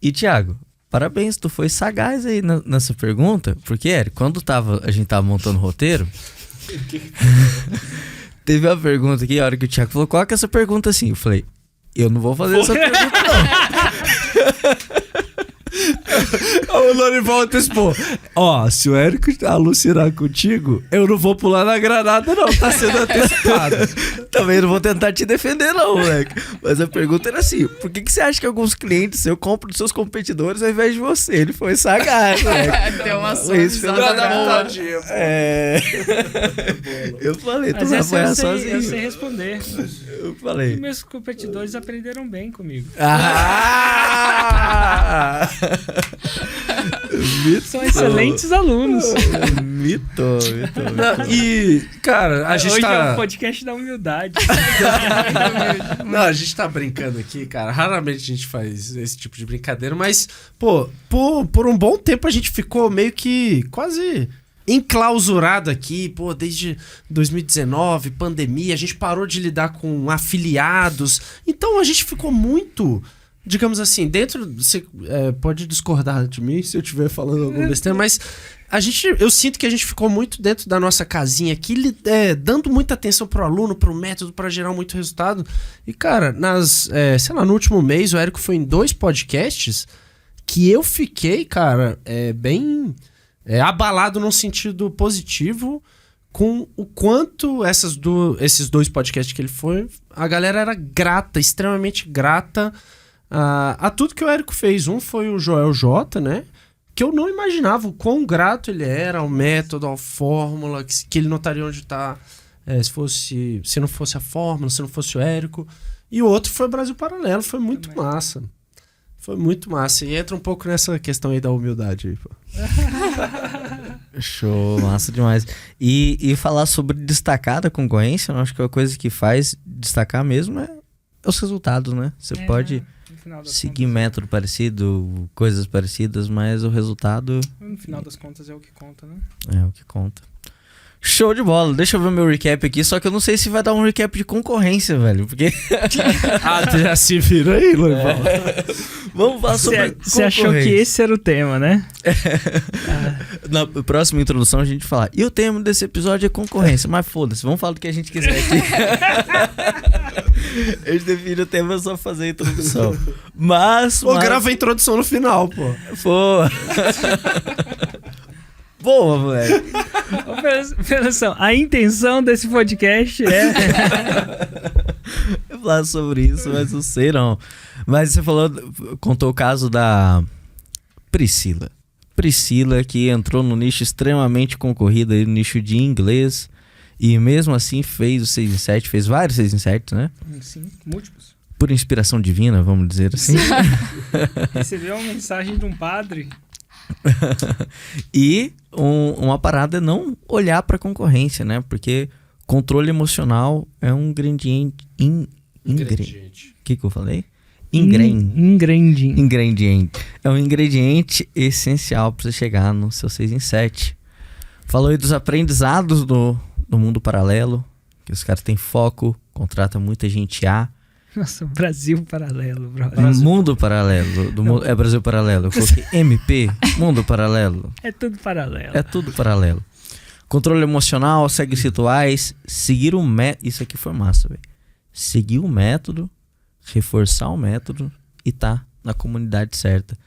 E Thiago, parabéns, tu foi sagaz aí nessa pergunta, porque Eric, quando a gente tava montando o roteiro, teve uma pergunta aqui, a hora que o Thiago falou, qual que é essa pergunta assim? Eu falei, eu não vou fazer essa pergunta não. O Lorival antecipou. Ó, se o Érico alucinar contigo, eu não vou pular na granada não, tá sendo antecipado. Também não vou tentar te defender não, moleque. Mas a pergunta era assim, por que você acha que alguns clientes eu compro dos seus competidores ao invés de você? Ele foi sagaz, moleque. Deu uma suavizada. Eu falei, tu Mas vai essa apanhar sozinho. eu sei responder. Eu falei. E meus competidores aprenderam bem comigo. Ah! São excelentes alunos. Mito. Não, e, cara, a gente Hoje é tá... o podcast da humildade. Não, a gente tá brincando aqui, cara. Raramente a gente faz esse tipo de brincadeira, mas, pô, por um bom tempo a gente ficou meio que quase enclausurado aqui, pô, desde 2019, pandemia, a gente parou de lidar com afiliados. Então a gente ficou muito, digamos assim, dentro... Você pode discordar de mim se eu estiver falando alguma besteira, mas eu sinto que a gente ficou muito dentro da nossa casinha aqui, dando muita atenção pro aluno, pro método, pra gerar muito resultado. E, cara, sei lá, no último mês, o Érico foi em 2 podcasts que eu fiquei, cara, bem abalado num sentido positivo com o quanto esses 2 podcasts que ele foi, a galera era grata, extremamente grata a tudo que o Érico fez. Um foi o Joel J, né? Que eu não imaginava o quão grato ele era ao método, à fórmula, que ele não estaria onde está se não fosse a fórmula, se não fosse o Érico. E o outro foi o Brasil Paralelo, foi muito massa. Foi muito massa. E entra um pouco nessa questão aí da humildade. Aí, pô. Show, massa demais. E falar sobre destacar da concorrência, eu acho que a coisa que faz destacar mesmo é os resultados, né? Você pode seguir método parecido, coisas parecidas, mas o resultado... No final das contas é o que conta, né? É o que conta. Show de bola. Deixa eu ver meu recap aqui, só que eu não sei se vai dar um recap de concorrência, velho, porque... tu já se vira aí, Loival. Vamos falar sobre concorrência. Você achou que esse era o tema, né? Na próxima introdução a gente fala. E o tema desse episódio é concorrência, mas foda-se, vamos falar do que a gente quiser aqui. A gente define o tema só fazer a introdução. Pô, grava a introdução no final, pô. Pô. Boa, moleque. Atenção, a intenção desse podcast é... Eu falar sobre isso, mas não sei não. Mas você contou o caso da Priscila. Priscila, que entrou no nicho extremamente concorrido, aí, no nicho de inglês, e mesmo assim fez o 6 em 7, fez vários 6 em 7, né? Sim, múltiplos. Por inspiração divina, vamos dizer assim. Recebeu uma mensagem de um padre. E uma parada é não olhar para a concorrência, né? Porque controle emocional é um ingrediente. O que eu falei? Ingrediente. É um ingrediente essencial para você chegar no seu 6 em 7. Falou aí dos aprendizados do mundo paralelo, que os caras têm foco, contratam muita gente Nossa, Brasil Paralelo, brother. Mundo paralelo. É Brasil Paralelo. Eu coloquei MP, mundo paralelo. É tudo paralelo. É tudo paralelo. Controle emocional, segue rituais, seguir o método. Isso aqui foi massa, velho. Seguir o método, reforçar o método e tá na comunidade certa.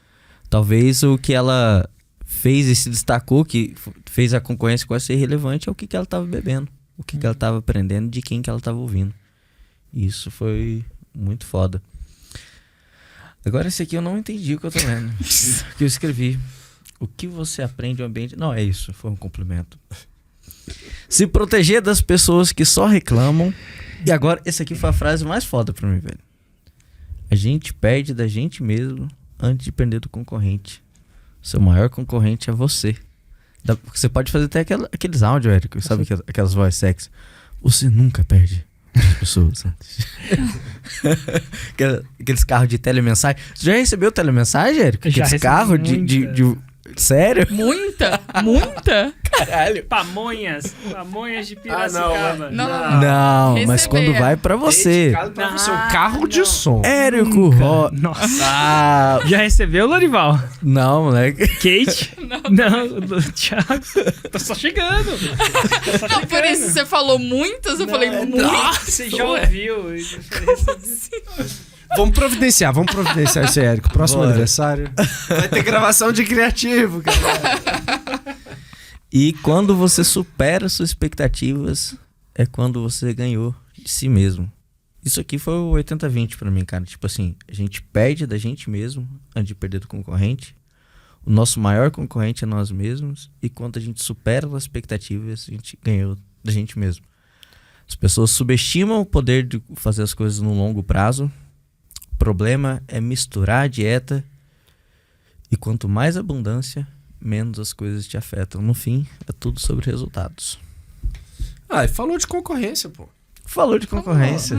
Talvez o que ela fez e se destacou, que fez a concorrência quase ser relevante, é o que ela tava bebendo, o que ela tava aprendendo, de quem que ela tava ouvindo. Isso foi muito foda. Agora esse aqui eu não entendi o que eu tô lendo. O que eu escrevi. O que você aprende no ambiente... Não, é isso. Foi um complemento. Se proteger das pessoas que só reclamam. E agora, esse aqui foi a frase mais foda pra mim, velho. A gente perde da gente mesmo antes de perder do concorrente. Seu maior concorrente é você. Você pode fazer até aqueles áudios, Érico. Sabe aquelas voz sexy. Você nunca perde as pessoas antes. Aqueles carros de telemensagem. Você já recebeu telemensagem, Érico? Aqueles carros de... Sério? Muita? Caralho. Pamonhas de Piracicaba. Não, mas quando vai pra você. Pra você, um carro de som. Érico. Nossa. Já recebeu, Lorival? Não, moleque. Kate? Não, Thiago. Tô só chegando. Não, por isso você falou muitas, eu falei muitas. Nossa, você já ouviu. Vamos providenciar esse Érico. Próximo aniversário. Vai ter gravação de criativo, cara. E quando você supera suas expectativas, é quando você ganhou de si mesmo. Isso aqui foi o 80-20 pra mim, cara. Tipo assim, a gente perde da gente mesmo antes de perder do concorrente. O nosso maior concorrente é nós mesmos. E quando a gente supera as expectativas, a gente ganhou da gente mesmo. As pessoas subestimam o poder de fazer as coisas no longo prazo. O problema é misturar a dieta E quanto mais abundância, menos as coisas te afetam. No fim, é tudo sobre resultados. Ah, e falou de concorrência, pô. Falou de concorrência.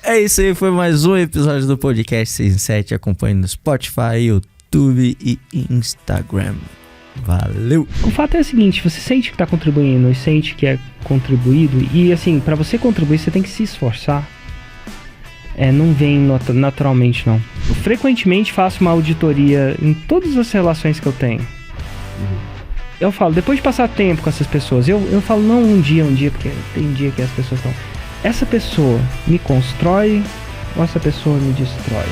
É isso aí, foi mais um episódio do podcast 6 em 7. Acompanhe no Spotify, YouTube e Instagram. Valeu! O fato é o seguinte, você sente que tá contribuindo e sente que é contribuído, e assim, pra você contribuir você tem que se esforçar. Não vem naturalmente, não. Eu frequentemente faço uma auditoria em todas as relações que eu tenho. Eu falo, depois de passar tempo com essas pessoas, eu falo não um dia, porque tem dia que as pessoas estão... Essa pessoa me constrói ou essa pessoa me destrói?